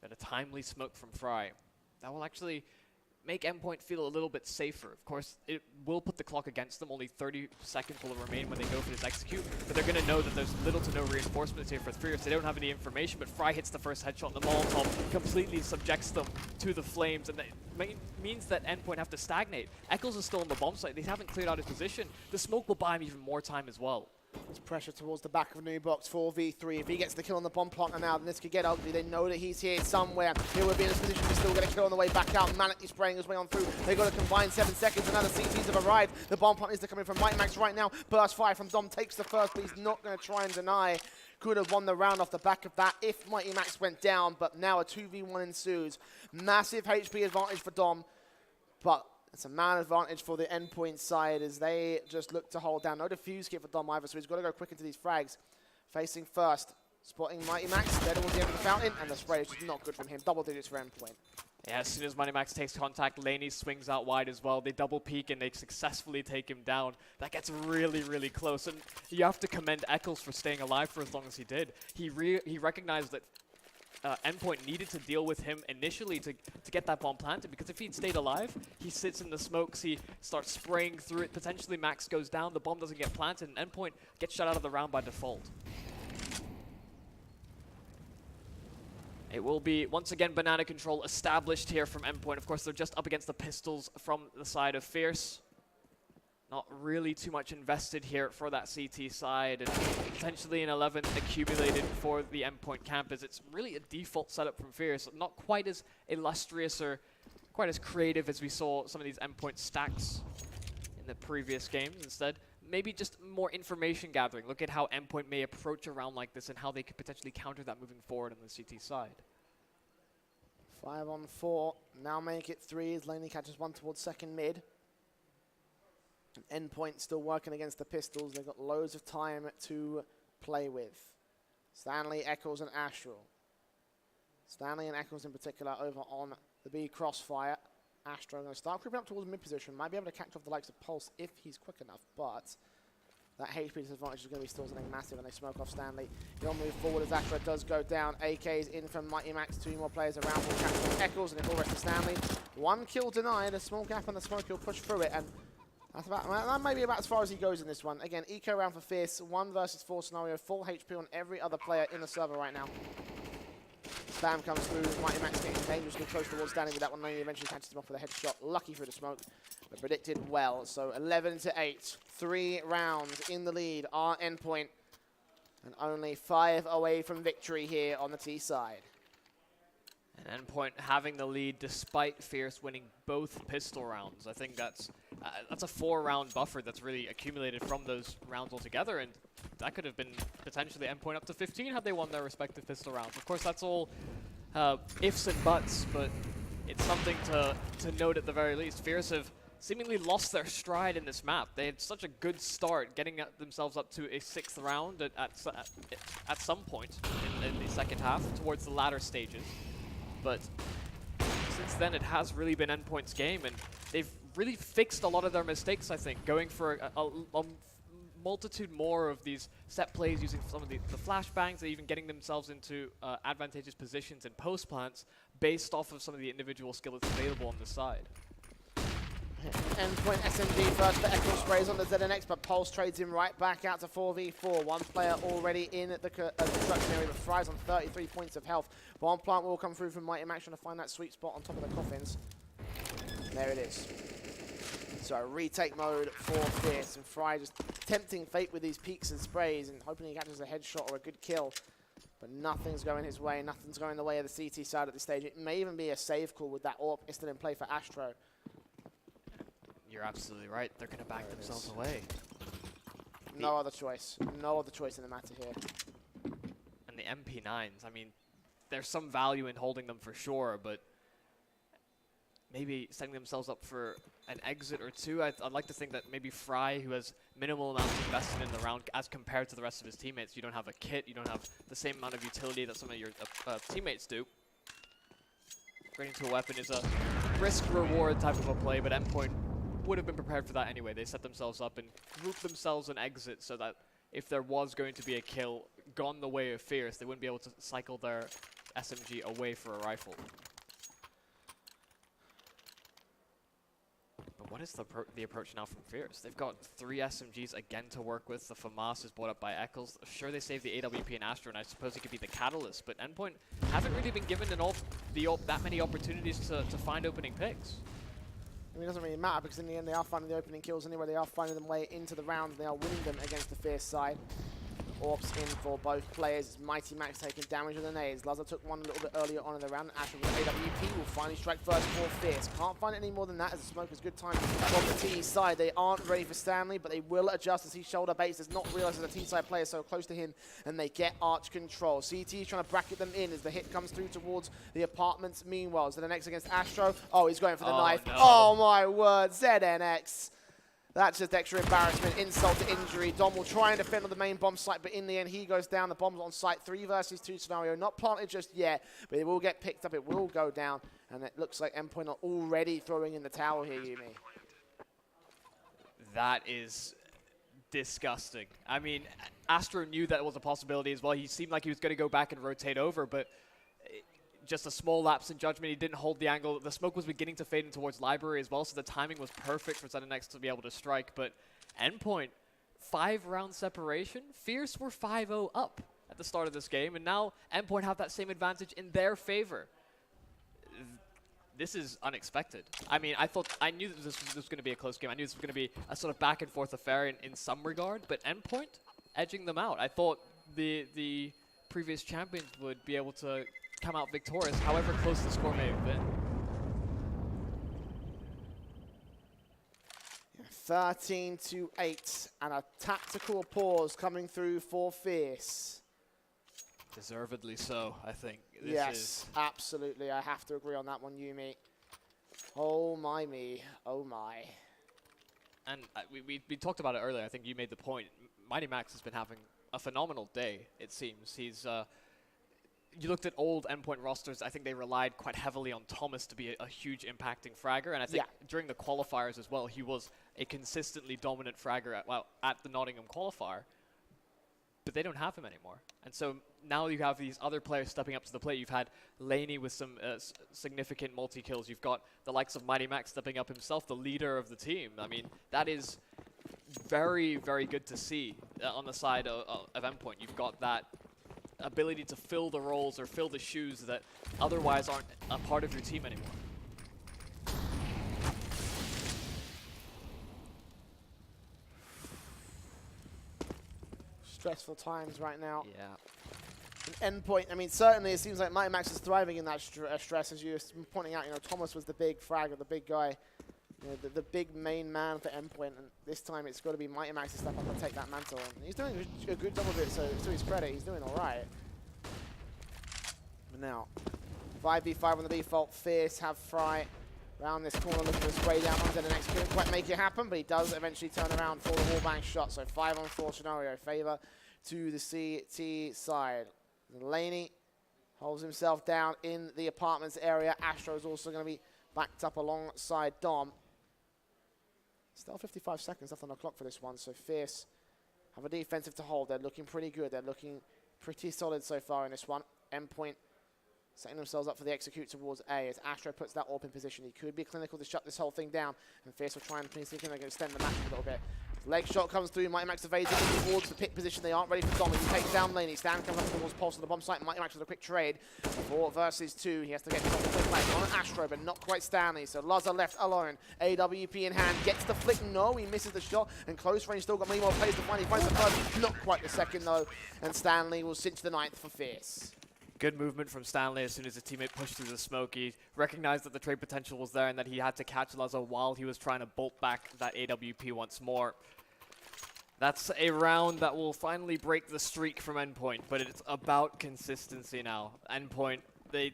But a timely smoke from Fry. That will actually make Endpoint feel a little bit safer. Of course, it will put the clock against them. Only 30 seconds will remain when they go for this execute, but they're going to know that there's little to no reinforcements here for Fierce. They don't have any information, but Fry hits the first headshot, and the Molotov completely subjects them to the flames, and that means that Endpoint have to stagnate. Eccles is still on the bomb site. They haven't cleared out his position. The smoke will buy him even more time as well. There's pressure towards the back of New Box, 4v3. If he gets the kill on the bomb planter now, then this could get ugly. They know that he's here somewhere. He will be in this position to still get a kill on the way back out. Manically spraying his way on through. They've got to combine 7 seconds. Another CTs have arrived. The bomb planter is coming from Mighty Max right now. Burst fire from Dom takes the first, but he's not going to try and deny. Could have won the round off the back of that if Mighty Max went down, but now a 2v1 ensues. Massive HP advantage for Dom, but it's a man advantage for the Endpoint side as they just look to hold down. No defuse kit for Dom either, so he's got to go quick into these frags. Facing first, spotting Mighty Max, dead towards the end of the fountain, and the spray is just not good from him. Double digits for Endpoint. Yeah, as soon as Mighty Max takes contact, Laney swings out wide as well. They double peek and they successfully take him down. That gets really, really close, and you have to commend Eccles for staying alive for as long as he did. He recognized that Endpoint needed to deal with him initially to get that bomb planted, because if he'd stayed alive, he sits in the smokes, he starts spraying through it, potentially Max goes down, the bomb doesn't get planted, and Endpoint gets shut out of the round by default. It will be, once again, banana control established here from Endpoint. Of course, they're just up against the pistols from the side of Fierce. Not really too much invested here for that CT side, and potentially an 11 accumulated for the Endpoint campus. It's really a default setup from Fierce, not quite as illustrious or quite as creative as we saw some of these Endpoint stacks in the previous games. Instead, maybe just more information gathering. Look at how Endpoint may approach a round like this and how they could potentially counter that moving forward on the CT side. 5 on 4, now make it 3 as Laney catches one towards second mid. Endpoint still working against the Pistols. They've got loads of time to play with. Stanley, Eccles, and Astral. Stanley and Eccles in particular over on the B crossfire. Astral going to start creeping up towards mid position. Might be able to catch off the likes of Pulse if he's quick enough, but that HP disadvantage is going to be still something massive, and they smoke off Stanley. He'll move forward as Astral does go down. AK's in from Mighty Max. 2 more players around. Will catch off Eccles, and it will rest to Stanley. 1 kill denied. A small gap on the smoke. He'll push through it, and that may be about as far as he goes in this one. Again, eco round for Fierce, 1 versus 4 scenario, full HP on every other player in the server right now. Spam comes through, Mighty Max getting dangerously close towards Stanley with that one. He eventually catches him off with a headshot, lucky through the smoke, but predicted well. So 11-8, 3 rounds in the lead are Endpoint, and only 5 away from victory here on the T side. And Endpoint having the lead despite Fierce winning both pistol rounds. I think that's a 4-round buffer that's really accumulated from those rounds altogether, and that could have been potentially Endpoint up to 15 had they won their respective pistol rounds. Of course, that's all ifs and buts, but it's something to note at the very least. Fierce have seemingly lost their stride in this map. They had such a good start, getting themselves up to a 6th round at some point in the second half, towards the latter stages. But since then, it has really been Endpoint's game, and they've really fixed a lot of their mistakes, I think, going for a multitude more of these set plays, using some of the flashbangs, and even getting themselves into advantageous positions in post plants based off of some of the individual skill that's available on the side. Endpoint SMG first for Echo sprays on the ZNX, but Pulse trades him right back out to 4v4. 1 player already in the construction area, but Fry's on 33 points of health. Bomb plant will come through from Mighty Max, trying to find that sweet spot on top of the coffins. There it is. So retake mode for Fierce, and Fry just tempting fate with these peeks and sprays and hoping he catches a headshot or a good kill. But nothing's going his way, nothing's going the way of the CT side at this stage. It may even be a save call with that AWP still in play for Astro. You're absolutely right. They're going to back themselves away. No other choice. No other choice in the matter here. And the MP9s, I mean, there's some value in holding them for sure, but maybe setting themselves up for an exit or two. I'd like to think that maybe Fry, who has minimal amounts invested in the round as compared to the rest of his teammates, you don't have a kit, you don't have the same amount of utility that some of your teammates do. Upgrading to a weapon is a risk-reward type of a play, but Endpoint would have been prepared for that anyway. They set themselves up and grouped themselves an exit so that if there was going to be a kill gone the way of Fierce, they wouldn't be able to cycle their SMG away for a rifle. But what is the approach now from Fierce? They've got 3 SMGs again to work with. The FAMAS is brought up by Eccles. Sure, they saved the AWP and Astro, and I suppose it could be the catalyst, but Endpoint haven't really been given that many opportunities to find opening picks. I mean, it doesn't really matter because in the end they are finding the opening kills anyway. They are finding their way into the round. They are winning them against the Fierce side. Orbs in for both players. It's Mighty Max taking damage with the nades. Lazar took one a little bit earlier on in the round. Astro with the AWP will finally strike first for Fierce. Can't find any more than that as the smoke is good time from the T side. They aren't ready for Stanley, but they will adjust as he shoulder baits. Does not realize that the T side player is so close to him, and they get arch control. CT is trying to bracket them in as the hit comes through towards the apartments. Meanwhile, ZNX against Astro. Oh, he's going for the knife. No. Oh my word, ZNX. That's just extra embarrassment, insult to injury. Dom will try and defend on the main bomb site, but in the end, he goes down. The bomb's on site. 3 versus 2 scenario. Not planted just yet, but it will get picked up. It will go down, and it looks like Endpoint are already throwing in the towel here, Yumi. That is disgusting. I mean, Astro knew that was a possibility as well. He seemed like he was going to go back and rotate over, but just a small lapse in judgment. He didn't hold the angle. The smoke was beginning to fade in towards Library as well, so the timing was perfect for ZNX to be able to strike. But Endpoint, 5-round separation. Fierce were 5-0 up at the start of this game, and now Endpoint have that same advantage in their favor. this is unexpected. I mean, I knew that this was going to be a close game. I knew this was going to be a sort of back and forth affair in some regard, but Endpoint edging them out. I thought the previous champions would be able to come out victorious, however close the score may have been. 13-8, and a tactical pause coming through for Fierce. Deservedly so, I think. This Yes, is absolutely. I have to agree on that one, Yumi. Oh my me, oh my. And we talked about it earlier. I think you made the point. Mighty Max has been having a phenomenal day, it seems. He's you looked at old Endpoint rosters, I think they relied quite heavily on Thomas to be a huge impacting fragger, and I think during the qualifiers as well, he was a consistently dominant fragger at the Nottingham qualifier, but they don't have him anymore. And so now you have these other players stepping up to the plate. You've had Laney with some significant multi-kills. You've got the likes of Mighty Max stepping up himself, the leader of the team. I mean, that is very, very good to see on the side of Endpoint. You've got that ability to fill the roles or fill the shoes that otherwise aren't a part of your team anymore. Stressful times right now. Yeah. Endpoint, I mean, certainly it seems like Mighty Max is thriving in that stress, as you were pointing out. You know, Thomas was the big fragger, the big guy, you know, the big main man for Endpoint, and this time it's got to be Mighty Max to step up and take that mantle. And he's doing a good job of it, so to his credit, he's doing all right. But now, 5v5 on the default. Fierce have Fry around this corner looking to spray down onto the next. Couldn't quite make it happen, but he does eventually turn around for the wallbang shot. So 5-on-4 scenario, favor to the CT side. Laney holds himself down in the apartments area. Astro is also going to be backed up alongside Dom. Still 55 seconds left on the clock for this one, so Fierce have a defensive to hold. They're looking pretty good. They're looking pretty solid so far in this one. Endpoint setting themselves up for the execute towards A as Astro puts that AWP in position. He could be clinical to shut this whole thing down, and Fierce will try and see if they can extend the match a little bit. Leg shot comes through. Mighty Max evades it towards the pick position. They aren't ready for Dom. He takes down Laney. Stan comes up towards Pulse on the bomb site. Mighty Max with a quick trade. 4 versus 2. He has to get the flick back on Astro, but not quite Stanley. So Lazar left alone. AWP in hand. Gets the flick. No, he misses the shot. And close range still got many more plays to find. He finds the first. Not quite the second, though. And Stanley will cinch the 9th for Fierce. Good movement from Stanley as soon as his teammate pushed through the smoke. He recognized that the trade potential was there and that he had to catch Lazar while he was trying to bolt back that AWP once more. That's a round that will finally break the streak from Endpoint, but it's about consistency now. Endpoint, they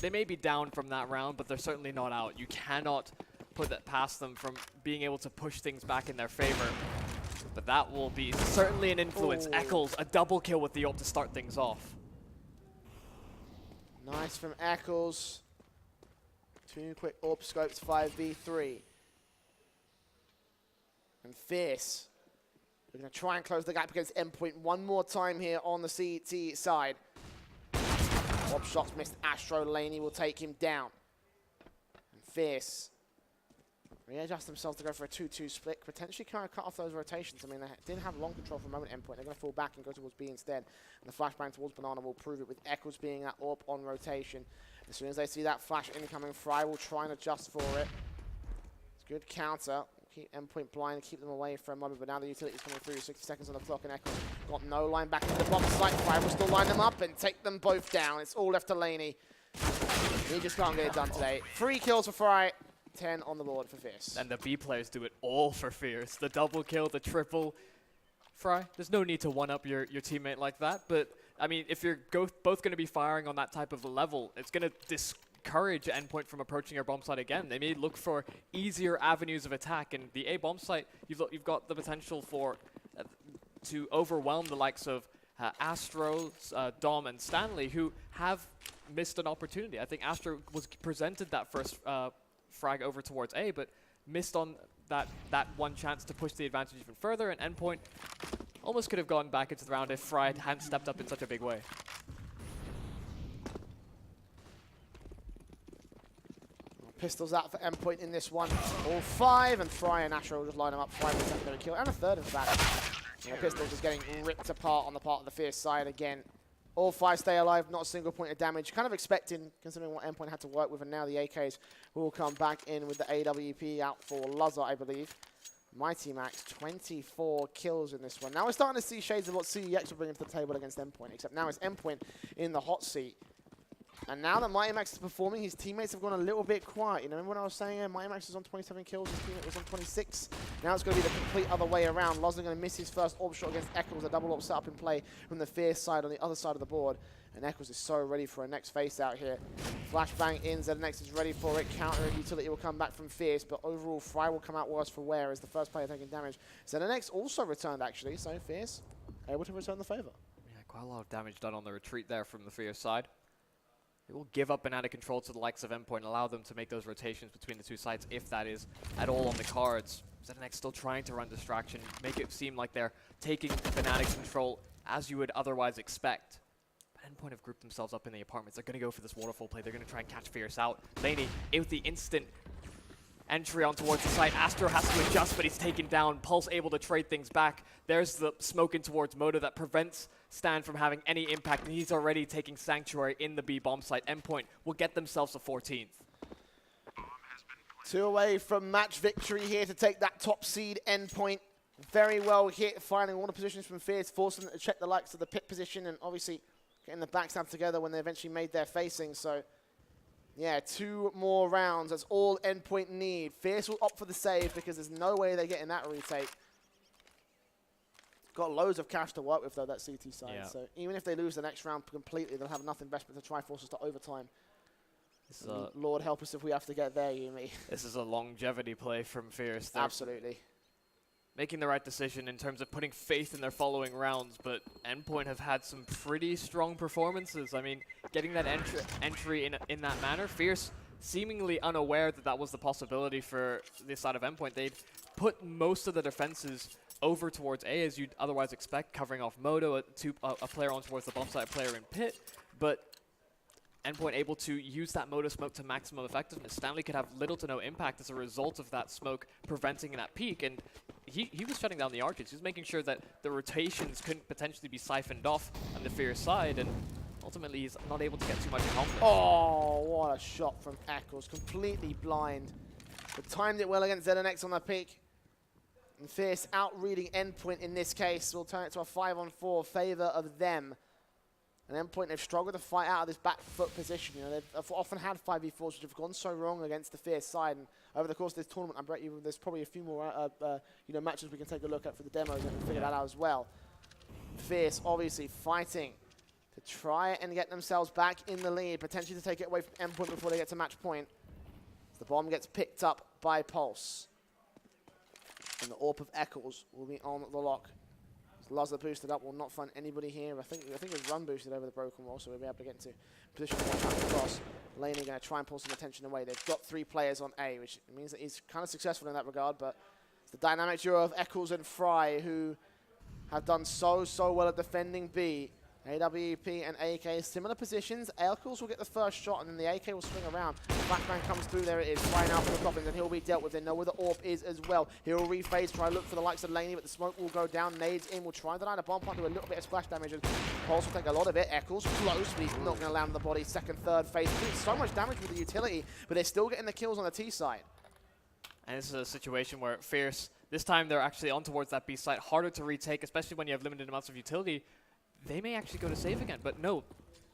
may be down from that round, but they're certainly not out. You cannot put that past them from being able to push things back in their favor. But that will be certainly an influence. Eccles, a double kill with the ult to start things off. Nice from Eccles. 2 quick AWP scopes, 5v3. And Fierce, we're going to try and close the gap against Endpoint one more time here on the CT side. AWP shots missed. Astro. Laney will take him down. And Fierce readjust themselves to go for a 2-2 split. Potentially kind of cut off those rotations. I mean, they didn't have long control for a moment, Endpoint. They're going to fall back and go towards B instead. And the flashbang towards Banana will prove it, with Eccles being that AWP on rotation. As soon as they see that flash incoming, Fry will try and adjust for it. It's good counter. Keep Endpoint blind and keep them away for a moment, but now the utility's coming through. 60 seconds on the clock, and Eccles got no line back into the bomb site. Fry will still line them up and take them both down. It's all left to Laney. He just can't get it done today. 3 kills for Fry. 10 on the board for Fierce. And the B players do it all for Fierce. The double kill, the triple. Fry, there's no need to one-up your teammate like that, but I mean, if you're both going to be firing on that type of a level, it's going to discourage Endpoint from approaching your bomb site again. They may look for easier avenues of attack, and the A bomb site, you've got the potential for to overwhelm the likes of Astro, Dom, and Stanley, who have missed an opportunity. I think Astro was presented that first frag over towards A, but missed on that one chance to push the advantage even further, and Endpoint almost could have gone back into the round if Fry hadn't stepped up in such a big way. Pistols out for Endpoint in this one. All 5, and Fry and Astro will just line them up. Fry with a secondary kill, and a third in fact. Pistol just getting ripped apart on the part of the Fierce side again. All 5 stay alive, not a single point of damage. Kind of expecting, considering what Endpoint had to work with, and now the AKs will come back in with the AWP out for Luzza, I believe. Mighty Max, 24 kills in this one. Now we're starting to see shades of what CEX will bring to the table against Endpoint, except now it's Endpoint in the hot seat. And now that Mighty Max is performing, his teammates have gone a little bit quiet. You know, remember when I was saying Mighty Max was on 27 kills, his teammate was on 26? Now it's going to be the complete other way around. Luzza going to miss his first AWP shot against Eccles, a double AWP set up in play from the Fierce side on the other side of the board. And Eccles is so ready for a next face out here. Flashbang in, ZNX is ready for it. Counter and utility will come back from Fierce, but overall Fry will come out worse for wear as the first player taking damage. ZNX also returned actually, so Fierce able to return the favor. Yeah, quite a lot of damage done on the retreat there from the Fierce side. It will give up banana control to the likes of Endpoint and allow them to make those rotations between the two sides if that is at all on the cards. ZNX still trying to run distraction, make it seem like they're taking banana control as you would otherwise expect. But Endpoint have grouped themselves up in the apartments. They're going to go for this waterfall play. They're going to try and catch Fierce out. Laney, with the instant entry on towards the site. Astro has to adjust, but he's taken down. Pulse able to trade things back. There's the smoke in towards Moto that prevents Stan from having any impact, and he's already taking Sanctuary in the B bomb site. Endpoint will get themselves a 14th. 2 away from match victory here to take that top seed. Endpoint very well hit, finding all the positions from Fierce, forcing them to check the likes of the pit position, and obviously getting the backstab together when they eventually made their facing. So yeah, 2 more rounds. That's all Endpoint need. Fierce will opt for the save because there's no way they're getting that retake. Got loads of cash to work with, though, that CT side. Yeah. So even if they lose the next round completely, they'll have enough investment to try force us to overtime. Lord help us if we have to get there, Yumi. This is a longevity play from Fierce. They're absolutely making the right decision in terms of putting faith in their following rounds, but Endpoint have had some pretty strong performances. I mean, getting that entry in that manner, Fierce seemingly unaware that that was the possibility for this side of Endpoint. They'd put most of the defenses over towards A, as you'd otherwise expect, covering off Moto, a player on towards the bomb site, a player in pit, but Endpoint able to use that Moto smoke to maximum effectiveness. Stanley could have little to no impact as a result of that smoke preventing that peak, and he was shutting down the archers. He was making sure that the rotations couldn't potentially be siphoned off on the Fierce side, and ultimately he's not able to get too much accomplishment. Oh, what a shot from Eccles, completely blind. But timed it well against ZNX on the peak. And Fierce out-reading Endpoint in this case will turn it to a 5-on-4 favor of them. And Endpoint, they've struggled to fight out of this back foot position. You know, they've often had 5v4s which have gone so wrong against the Fierce side. And over the course of this tournament, I bet you there's probably a few more matches we can take a look at for the demos and figure that out as well. Fierce obviously fighting to try and get themselves back in the lead, potentially to take it away from Endpoint before they get to match point. As the bomb gets picked up by Pulse. And the AWP of Eccles will be on the lock. Luzza boosted up, will not find anybody here. I think it was run boosted over the broken wall, so we'll be able to get into position across. Laney going to try and pull some attention away. They've got 3 players on A, which means that he's kind of successful in that regard, but it's the dynamic duo of Eccles and Fry who have done so well at defending B. AWP and AK, similar positions. Eccles will get the first shot, and then the AK will swing around. The flashbang comes through, there it is. Fry now for the coffins, and he'll be dealt with. They know where the AWP is as well. He'll rephase, try to look for the likes of Laney, but the smoke will go down. Nades in, will try and deny the bomb plant, do a little bit of splash damage, and Pulse will take a lot of it. Eccles close, but he's not going to land the body. Second, third phase. Doing so much damage with the utility, but they're still getting the kills on the T side. And this is a situation where Fierce, this time they're actually on towards that B site, harder to retake, especially when you have limited amounts of utility. They may actually go to save again, but no.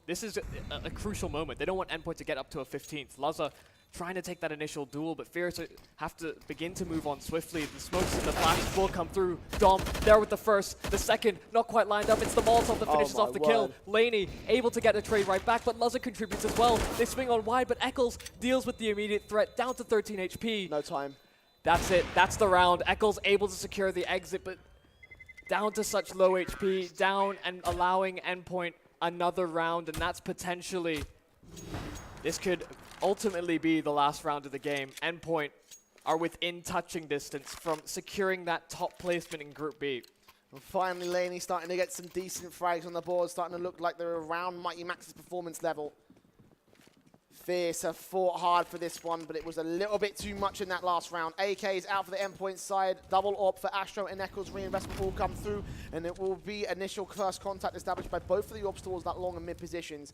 This is a crucial moment. They don't want Endpoint to get up to a 15th. Luzza trying to take that initial duel, but Fierce have to begin to move on swiftly. The smokes and the flashes will come through. Dom there with the first. The second, not quite lined up. It's the Molotov that finishes off the kill. Laney able to get a trade right back, but Luzza contributes as well. They swing on wide, but Eccles deals with the immediate threat, down to 13 HP. No time. That's it. That's the round. Eccles able to secure the exit, but down to such low HP, down and allowing Endpoint another round, and that's potentially, this could ultimately be the last round of the game. Endpoint are within touching distance from securing that top placement in Group B. And finally, Laney starting to get some decent frags on the board, starting to look like they're around Mighty Max's performance level. Fierce have fought hard for this one, but it was a little bit too much in that last round. AK is out for the Endpoint side. Double AWP for Astro and Eccles. Reinvestment will come through, and it will be initial first contact established by both of the AWPs towards that long and mid positions.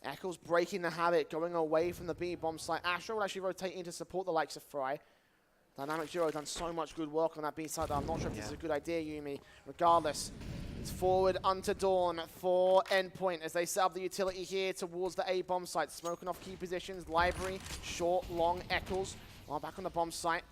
Eccles breaking the habit, going away from the B bomb site. Astro will actually rotate in to support the likes of Fry. Dynamic Duo done so much good work on that B side that I'm not sure if this is a good idea, Yumi. Regardless, it's forward unto Dawn for Endpoint as they set up the utility here towards the A bomb site. Smoking off key positions, Library, short, long, Eccles are back on the bomb site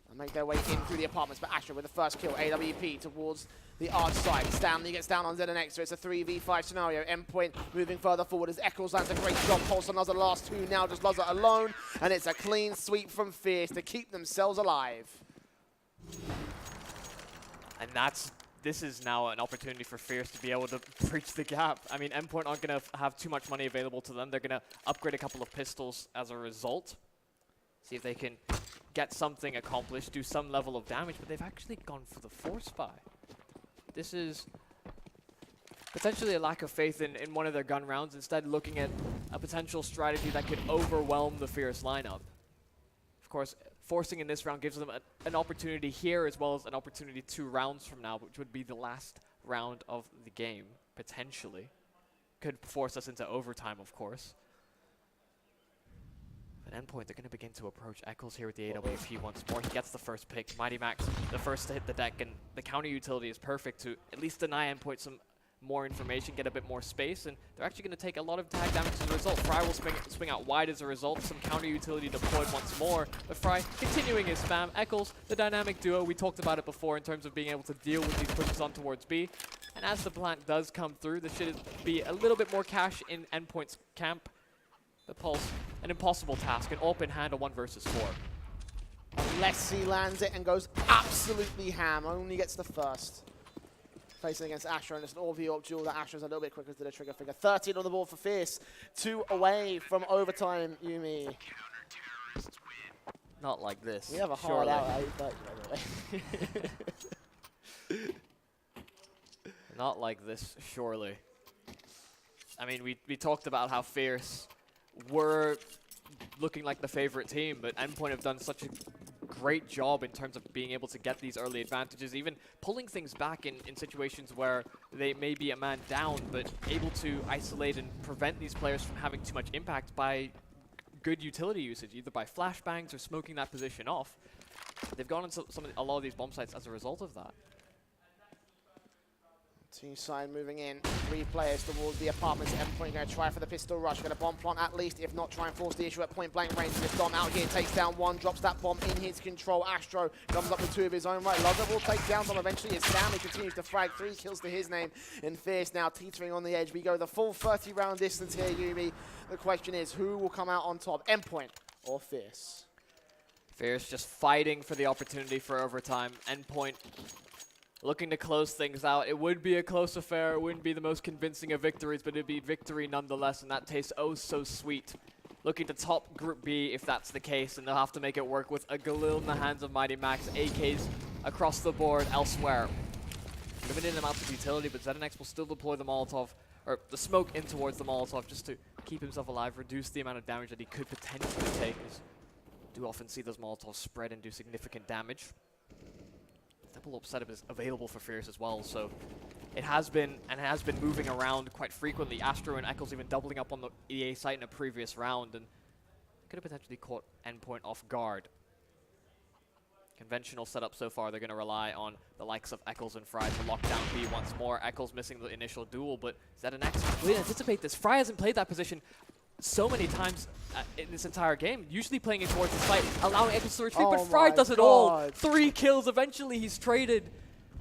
and make their way in through the apartments. But Astro with the first kill, AWP towards the arch side. Stanley gets down on ZNX, so it's a 3v5 scenario. Endpoint moving further forward as Eccles lands a great job. Pulse on Luzza last two, now just Luzza alone. And it's a clean sweep from Fierce to keep themselves alive. And this is now an opportunity for Fierce to be able to bridge the gap. I mean, Endpoint aren't going to have too much money available to them. They're going to upgrade a couple of pistols as a result. See if they can get something accomplished, do some level of damage, but they've actually gone for the force buy. This is potentially a lack of faith in one of their gun rounds, instead looking at a potential strategy that could overwhelm the Fierce lineup. Of course, forcing in this round gives them an opportunity here as well as an opportunity 2 rounds from now, which would be the last round of the game, potentially. Could force us into overtime, of course. At Endpoint, they're going to begin to approach Eccles here with the AWP once more. He gets the first pick. Mighty Max, the first to hit the deck, and the counter utility is perfect to at least deny Endpoint some more information, get a bit more space, and they're actually going to take a lot of tag damage as a result. Fry will swing out wide as a result. Some counter utility deployed once more, but Fry continuing his spam. Eccles, the dynamic duo, we talked about it before in terms of being able to deal with these pushes on towards B. And as the plant does come through, this should be a little bit more cash in Endpoint's camp. The Pulse, an impossible task, an open hand, a 1 versus 4. Unless he lands it and goes absolutely ham, only gets the first. Facing against Astro, and it's an all-v-up duel that Astro's a little bit quicker to the trigger finger. 13 on the board for Fierce. 2 away from overtime, Yumi. Not like this. We have a hard out at 8:30, by the way. Not like this, surely. I mean, we talked about how Fierce were looking like the favorite team, but Endpoint have done such a great job in terms of being able to get these early advantages, even pulling things back in situations where they may be a man down, but able to isolate and prevent these players from having too much impact by good utility usage, either by flashbangs or smoking that position off. They've gone into a lot of these bomb sites as a result of that. Team side moving in. 3 players towards the apartments. Endpoint going to try for the pistol rush. Going to bomb plant at least, if not try and force the issue at point blank range. If Dom out here takes down 1, drops that bomb in his control. Astro comes up with 2 of his own right. Luzza will take down Dom eventually as Stanley continues to frag. 3 kills to his name. And Fierce now teetering on the edge. We go the full 30 round distance here, Yumi. The question is, who will come out on top? Endpoint or Fierce? Fierce just fighting for the opportunity for overtime. Endpoint looking to close things out. It would be a close affair. It wouldn't be the most convincing of victories, but it'd be victory nonetheless, and that tastes oh so sweet. Looking to top Group B if that's the case, and they'll have to make it work with a Galil in the hands of Mighty Max. AKs across the board elsewhere. Limited amounts of utility, but ZNX will still deploy the Molotov, or the smoke in towards the Molotov just to keep himself alive, reduce the amount of damage that he could potentially take. As do often see those Molotovs spread and do significant damage. Double up setup is available for Fierce as well, so it has been moving around quite frequently. Astro and Eccles even doubling up on the EA site in a previous round, and could have potentially caught Endpoint off guard. Conventional setup so far, they're going to rely on the likes of Eccles and Fry to lock down B once more. Eccles missing the initial duel, but ZNX will anticipate this. Fry hasn't played that position so many times in this entire game, usually playing it towards the site, allowing Eccles to retreat, but Fry does it all. 3 kills, eventually he's traded,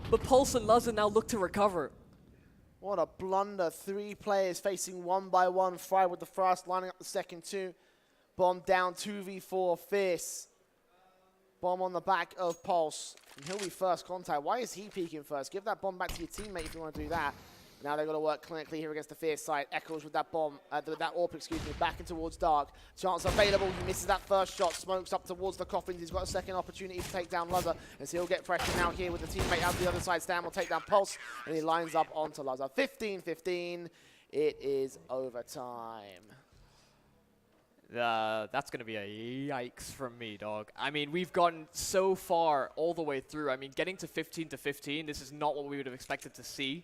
but Pulse and Luzza now look to recover. What a blunder. 3 players facing 1 by 1. Fry with the first, lining up the second 2. Bomb down, 2v4, Fierce. Bomb on the back of Pulse, and he'll be first contact. Why is he peeking first? Give that bomb back to your teammate if you want to do that. Now they've got to work clinically here against the Fierce side. Eccles with that bomb, that AWP, excuse me, back in towards Dark. Chance available, he misses that first shot, smokes up towards the coffins. He's got a second opportunity to take down Luzza, as he'll get pressure now here with the teammate out the other side. Stan will take down Pulse, and he lines up onto Luzza. 15-15, it is overtime. That's going to be a yikes from me, dog. I mean, we've gotten so far all the way through. I mean, getting to 15 to 15, this is not what we would have expected to see,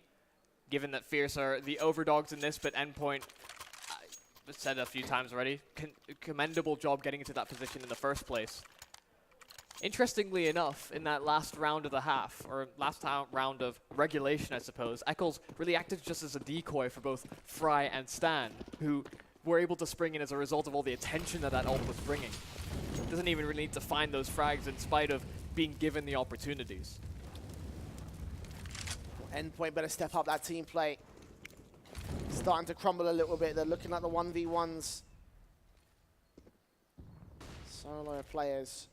given that Fierce are the overdogs in this, but Endpoint, I've said it a few times already, commendable job getting into that position in the first place. Interestingly enough, in that last round of the half, or last round of regulation, I suppose, Eccles really acted just as a decoy for both Fry and Stan, who were able to spring in as a result of all the attention that ult was bringing. Doesn't even really need to find those frags in spite of being given the opportunities. Endpoint better step up that team play. Starting to crumble a little bit. They're looking at the 1v1s. Solo players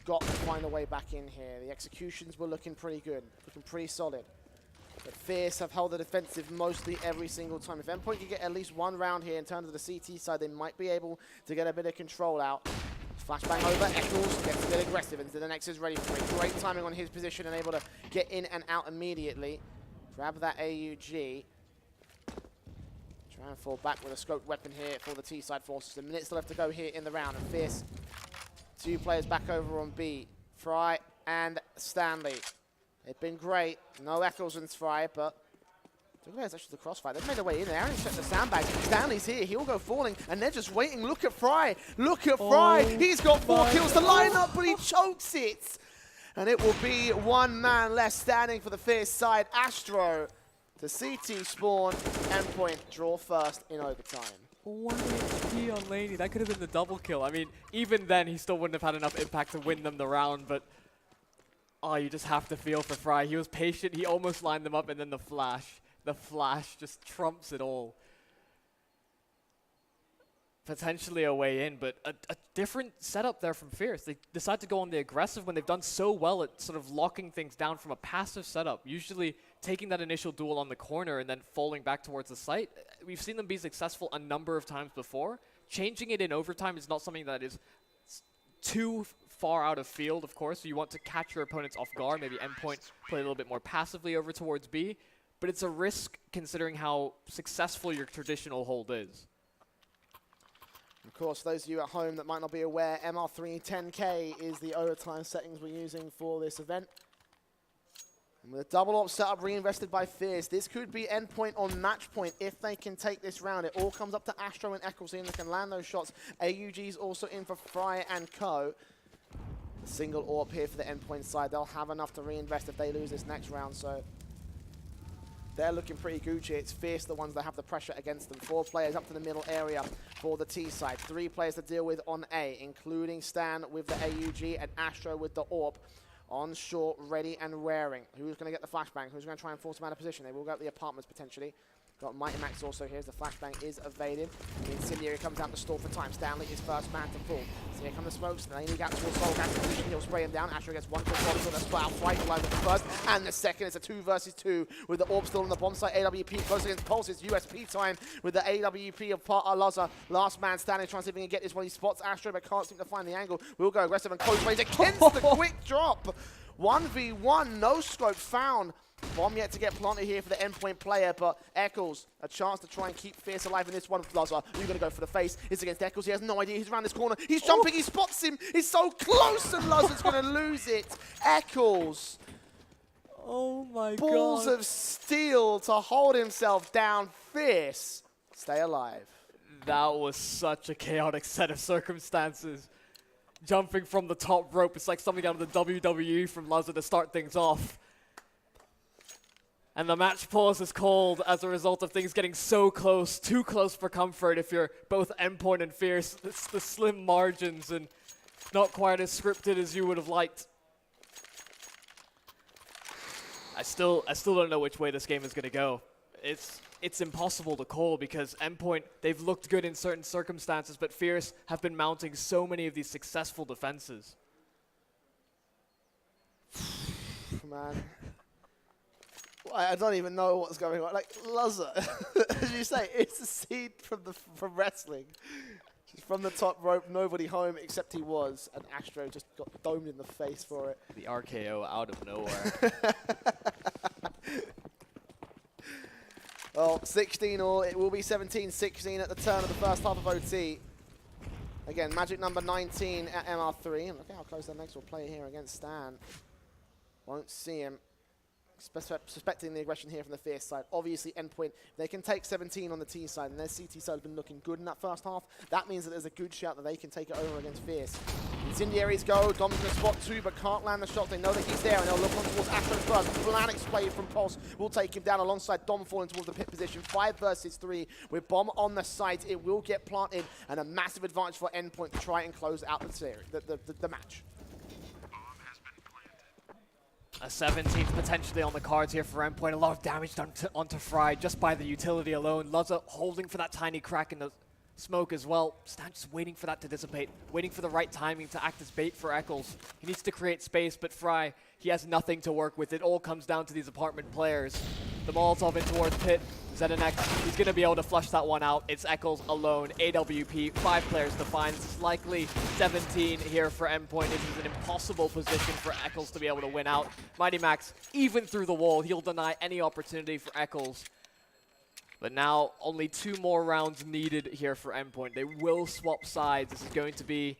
got to find a way back in here. The executions were looking pretty good, looking pretty solid. But Fierce have held the defensive mostly every single time. If Endpoint can get at least one round here in terms of the CT side, they might be able to get a bit of control out. Flashbang over, Eccles gets a bit aggressive into the Nexus ready for it. Great timing on his position and able to get in and out immediately. Grab that AUG. Try and fall back with a scoped weapon here for the T-side forces. A minute still left to go here in the round, and Fierce, two players back over on B. Fry and Stanley. They've been great. No Eccles and Fry, but there's actually the crossfire. They've made their way in there. Aaron checked the sandbags. Stanley's here. He'll go falling, and they're just waiting. Look at Fry. Look at Fry. He's got 4 kills to line up, but he chokes it. And it will be one man less standing for the Fierce side. Astro to CT spawn. Endpoint draw first in overtime. 1 HP on Laney. That could have been the double kill. I mean, even then, he still wouldn't have had enough impact to win them the round, but oh, you just have to feel for Fry. He was patient. He almost lined them up, and then the flash just trumps it all. Potentially a way in, but a different setup there from Fierce. They decide to go on the aggressive when they've done so well at sort of locking things down from a passive setup, usually taking that initial duel on the corner and then falling back towards the site. We've seen them be successful a number of times before. Changing it in overtime is not something that is too far out of field, of course. So you want to catch your opponents off guard, maybe Endpoint play a little bit more passively over towards B, but it's a risk considering how successful your traditional hold is. Of course, those of you at home that might not be aware, MR3 10K is the overtime settings we're using for this event. And with a double op setup reinvested by Fierce, this could be Endpoint on match point if they can take this round. It all comes up to Astro and Eccles and they can land those shots. AUG's also in for Fry and Co. Single AWP here for the Endpoint side. They'll have enough to reinvest if they lose this next round, so they're looking pretty Gucci. It's Fierce the ones that have the pressure against them. 4 players up to the middle area for the T side. 3 players to deal with on A, including Stan with the AUG and Astro with the AWP. On short, ready and raring. Who's going to get the flashbang? Who's going to try and force them out of position? They will go up the apartments potentially. Got Mighty Max also here as the flashbang is evaded. The Incendiary comes out to stall for time. Stanley is first man to fall. So here come the smokes. Laney gets towards Soul Gas position. He'll spray him down. Astro gets 1 kill for the splat. Fight line with the first and the second. It's a 2 versus 2 with the AWP still on the bomb site. AWP close against Pulse. It's USP time with the AWP of Lazar. Last man standing, trying to see if he can get this one. He spots Astro but can't seem to find the angle. Will go aggressive and close range against the quick drop. 1v1, no scope found. Bomb yet to get planted here for the Endpoint player, but Eccles, a chance to try and keep Fierce alive in this one. Lazar, you're going to go for the face. It's against Eccles. He has no idea. He's around this corner. He's jumping. He spots him. He's so close, and Lazar's going to lose it. Eccles. Oh my god. Balls of steel to hold himself down. Fierce. Stay alive. That was such a chaotic set of circumstances. Jumping from the top rope, it's like something out of the WWE from Lazar to start things off. And the match pause is called as a result of things getting so close, too close for comfort if you're both Endpoint and Fierce. It's the slim margins and not quite as scripted as you would have liked. I still don't know which way this game is going to go. It's impossible to call because Endpoint, they've looked good in certain circumstances, but Fierce have been mounting so many of these successful defenses. Man. I don't even know what's going on. Like, Lazar, as you say, it's a seed from wrestling. Just from the top rope, nobody home except he was, and Astro just got domed in the face for it. The RKO out of nowhere. Well, 16 all. It will be 17-16 at the turn of the first half of OT. Again, magic number 19 at MR3. And look at how close the next will play here against Stan. Won't see him. Suspecting the aggression here from the Fierce side. Obviously, Endpoint, they can take 17 on the T side, and their CT side has been looking good in that first half. That means that there's a good shout that they can take it over against Fierce. Incendiaries go. Dom's going to spot two, but can't land the shot. They know that he's there, and they'll look on towards Astro first. Planix play from Pulse will take him down alongside Dom falling towards the pit position. 5 versus 3 with Bomb on the site. It will get planted, and a massive advantage for Endpoint to try and close out the series, the match. A 17th potentially on the cards here for Endpoint. A lot of damage done onto Fry just by the utility alone. Laza holding for that tiny crack in the smoke as well. Stan just waiting for that to dissipate, waiting for the right timing to act as bait for Eccles. He needs to create space, but Fry, he has nothing to work with. It all comes down to these apartment players. The Molotov in towards pit. ZNX, he's going to be able to flush that one out. It's Eccles alone. AWP, 5 players to find. This is likely 17 here for Endpoint. This is an impossible position for Eccles to be able to win out. Mighty Max, even through the wall, he'll deny any opportunity for Eccles. But now, only 2 more rounds needed here for Endpoint. They will swap sides. This is going to be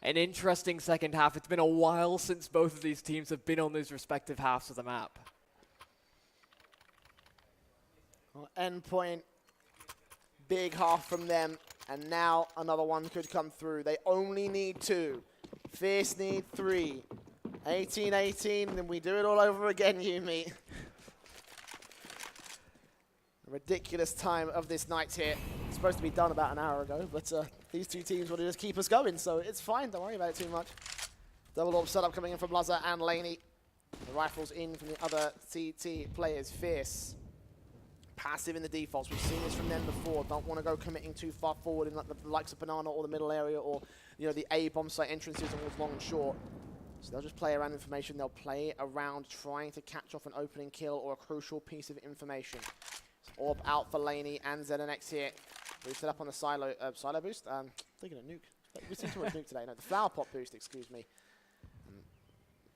an interesting second half. It's been a while since both of these teams have been on those respective halves of the map. Well, Endpoint, big half from them, and now another one could come through. They only need 2. Fierce need 3. 18-18, then we do it all over again, Yumi. A ridiculous time of this night here. It's supposed to be done about an hour ago, but these 2 teams want to just keep us going, so it's fine. Don't worry about it too much. Double orb setup coming in from Laza and Laney. The rifles in from the other CT players. Fierce. Passive in the defaults. We've seen this from them before. Don't want to go committing too far forward in like the likes of Banana or the middle area or the A bomb site entrances towards long and short. So they'll just play around information. They'll play around trying to catch off an opening kill or a crucial piece of information. So orb out for Laney and ZNX here. Boosted up on the silo boost. Thinking of nuke. We seem to have nuke today. No, the flower pot boost, excuse me.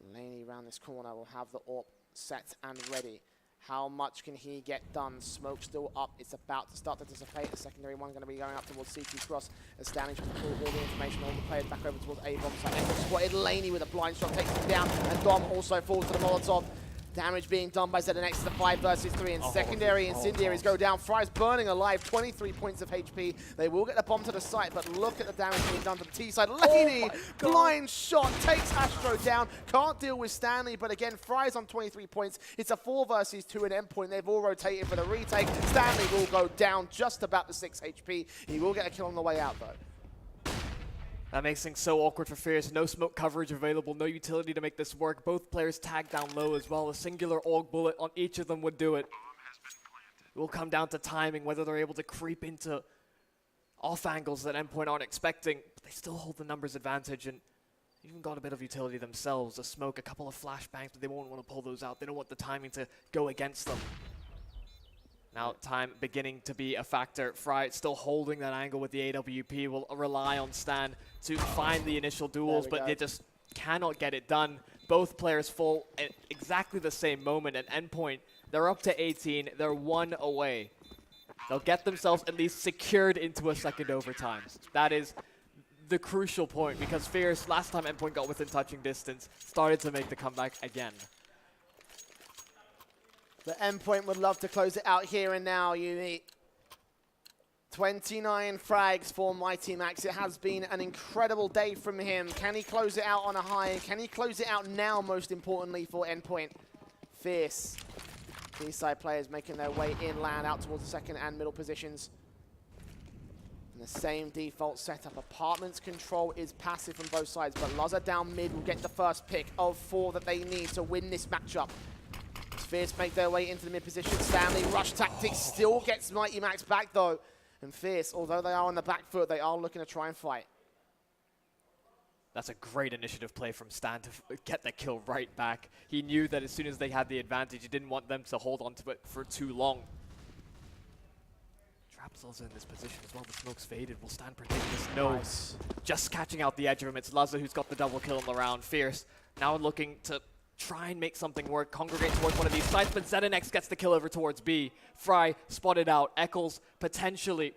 And Laney around this corner will have the orb set and ready. How much can he get done? Smoke still up. It's about to start to dissipate. The secondary one going to be going up towards CT Cross. As Stanley trying to pull all the information, all the players back over towards A-bomb site. Eccles spotted Laney with a blind shot, takes him down, and Dom also falls to the Molotov. Damage being done by ZNX to the 5 versus 3, and secondary incendiaries go down. Fry's burning alive, 23 points of HP. They will get the bomb to the site, but look at the damage being done to the T side. Laney, blind shot, takes Astro down. Can't deal with Stanley, but again, Fry's on 23 points. It's a 4 versus 2 at Endpoint. They've all rotated for the retake. Stanley will go down just about the 6 HP. He will get a kill on the way out, though. That makes things so awkward for Fierce. No smoke coverage available, no utility to make this work. Both players tagged down low as well. A singular AUG bullet on each of them would do it. It will come down to timing, whether they're able to creep into off angles that Endpoint aren't expecting. But they still hold the numbers advantage and even got a bit of utility themselves. A smoke, a couple of flashbangs, but they won't want to pull those out. They don't want the timing to go against them. Now time beginning to be a factor. Fry still holding that angle with the AWP. Will rely on Stan to find the initial duels, but they just cannot get it done. Both players fall at exactly the same moment. At Endpoint, they're up to 18. They're 1 away. They'll get themselves at least secured into a second overtime. That is the crucial point, because Fierce, last time Endpoint got within touching distance, started to make the comeback again. The Endpoint would love to close it out here and now, Yumi. 29 frags for Mighty Max. It has been an incredible day from him. Can he close it out on a high? Can he close it out now, most importantly, for Endpoint? Fierce. These side players making their way inland out towards the second and middle positions. And the same default setup. Apartments control is passive from both sides, but Laza down mid will get the first pick of 4 that they need to win this matchup. Fierce make their way into the mid position. Stanley, rush tactics, still gets Mighty Max back though. And Fierce, although they are on the back foot, they are looking to try and fight. That's a great initiative play from Stan to get that kill right back. He knew that as soon as they had the advantage, he didn't want them to hold on to it for too long. Traps also in this position as well. The smoke's faded. Will Stan protect this? No. Nice. Just catching out the edge of him. It's Laza who's got the double kill in the round. Fierce now looking to try and make something work, congregate towards one of these sites, but ZNX gets the kill over towards B. Fry spotted out. Eccles potentially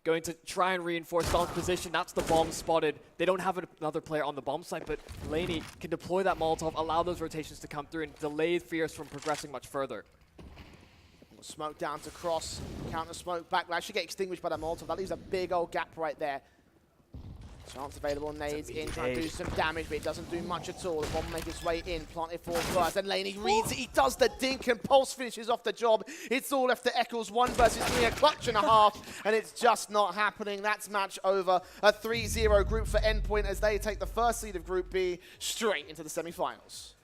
going to try and reinforce Don's position. That's the bomb spotted. They don't have another player on the bomb site, but Laney can deploy that Molotov, allow those rotations to come through, and delay Fierce from progressing much further. Smoke down to Cross, counter smoke back. Will actually get extinguished by that Molotov. That leaves a big old gap right there. Chance available, nades in, trying to do some damage, but it doesn't do much at all. The bomb makes its way in, planted for first, and Laney reads it. He does the dink, and Pulse finishes off the job. It's all left to Eccles, 1 versus 3, a clutch and a half, and it's just not happening. That's match over. A 3-0 group for Endpoint as they take the first seed of Group B straight into the semi-finals.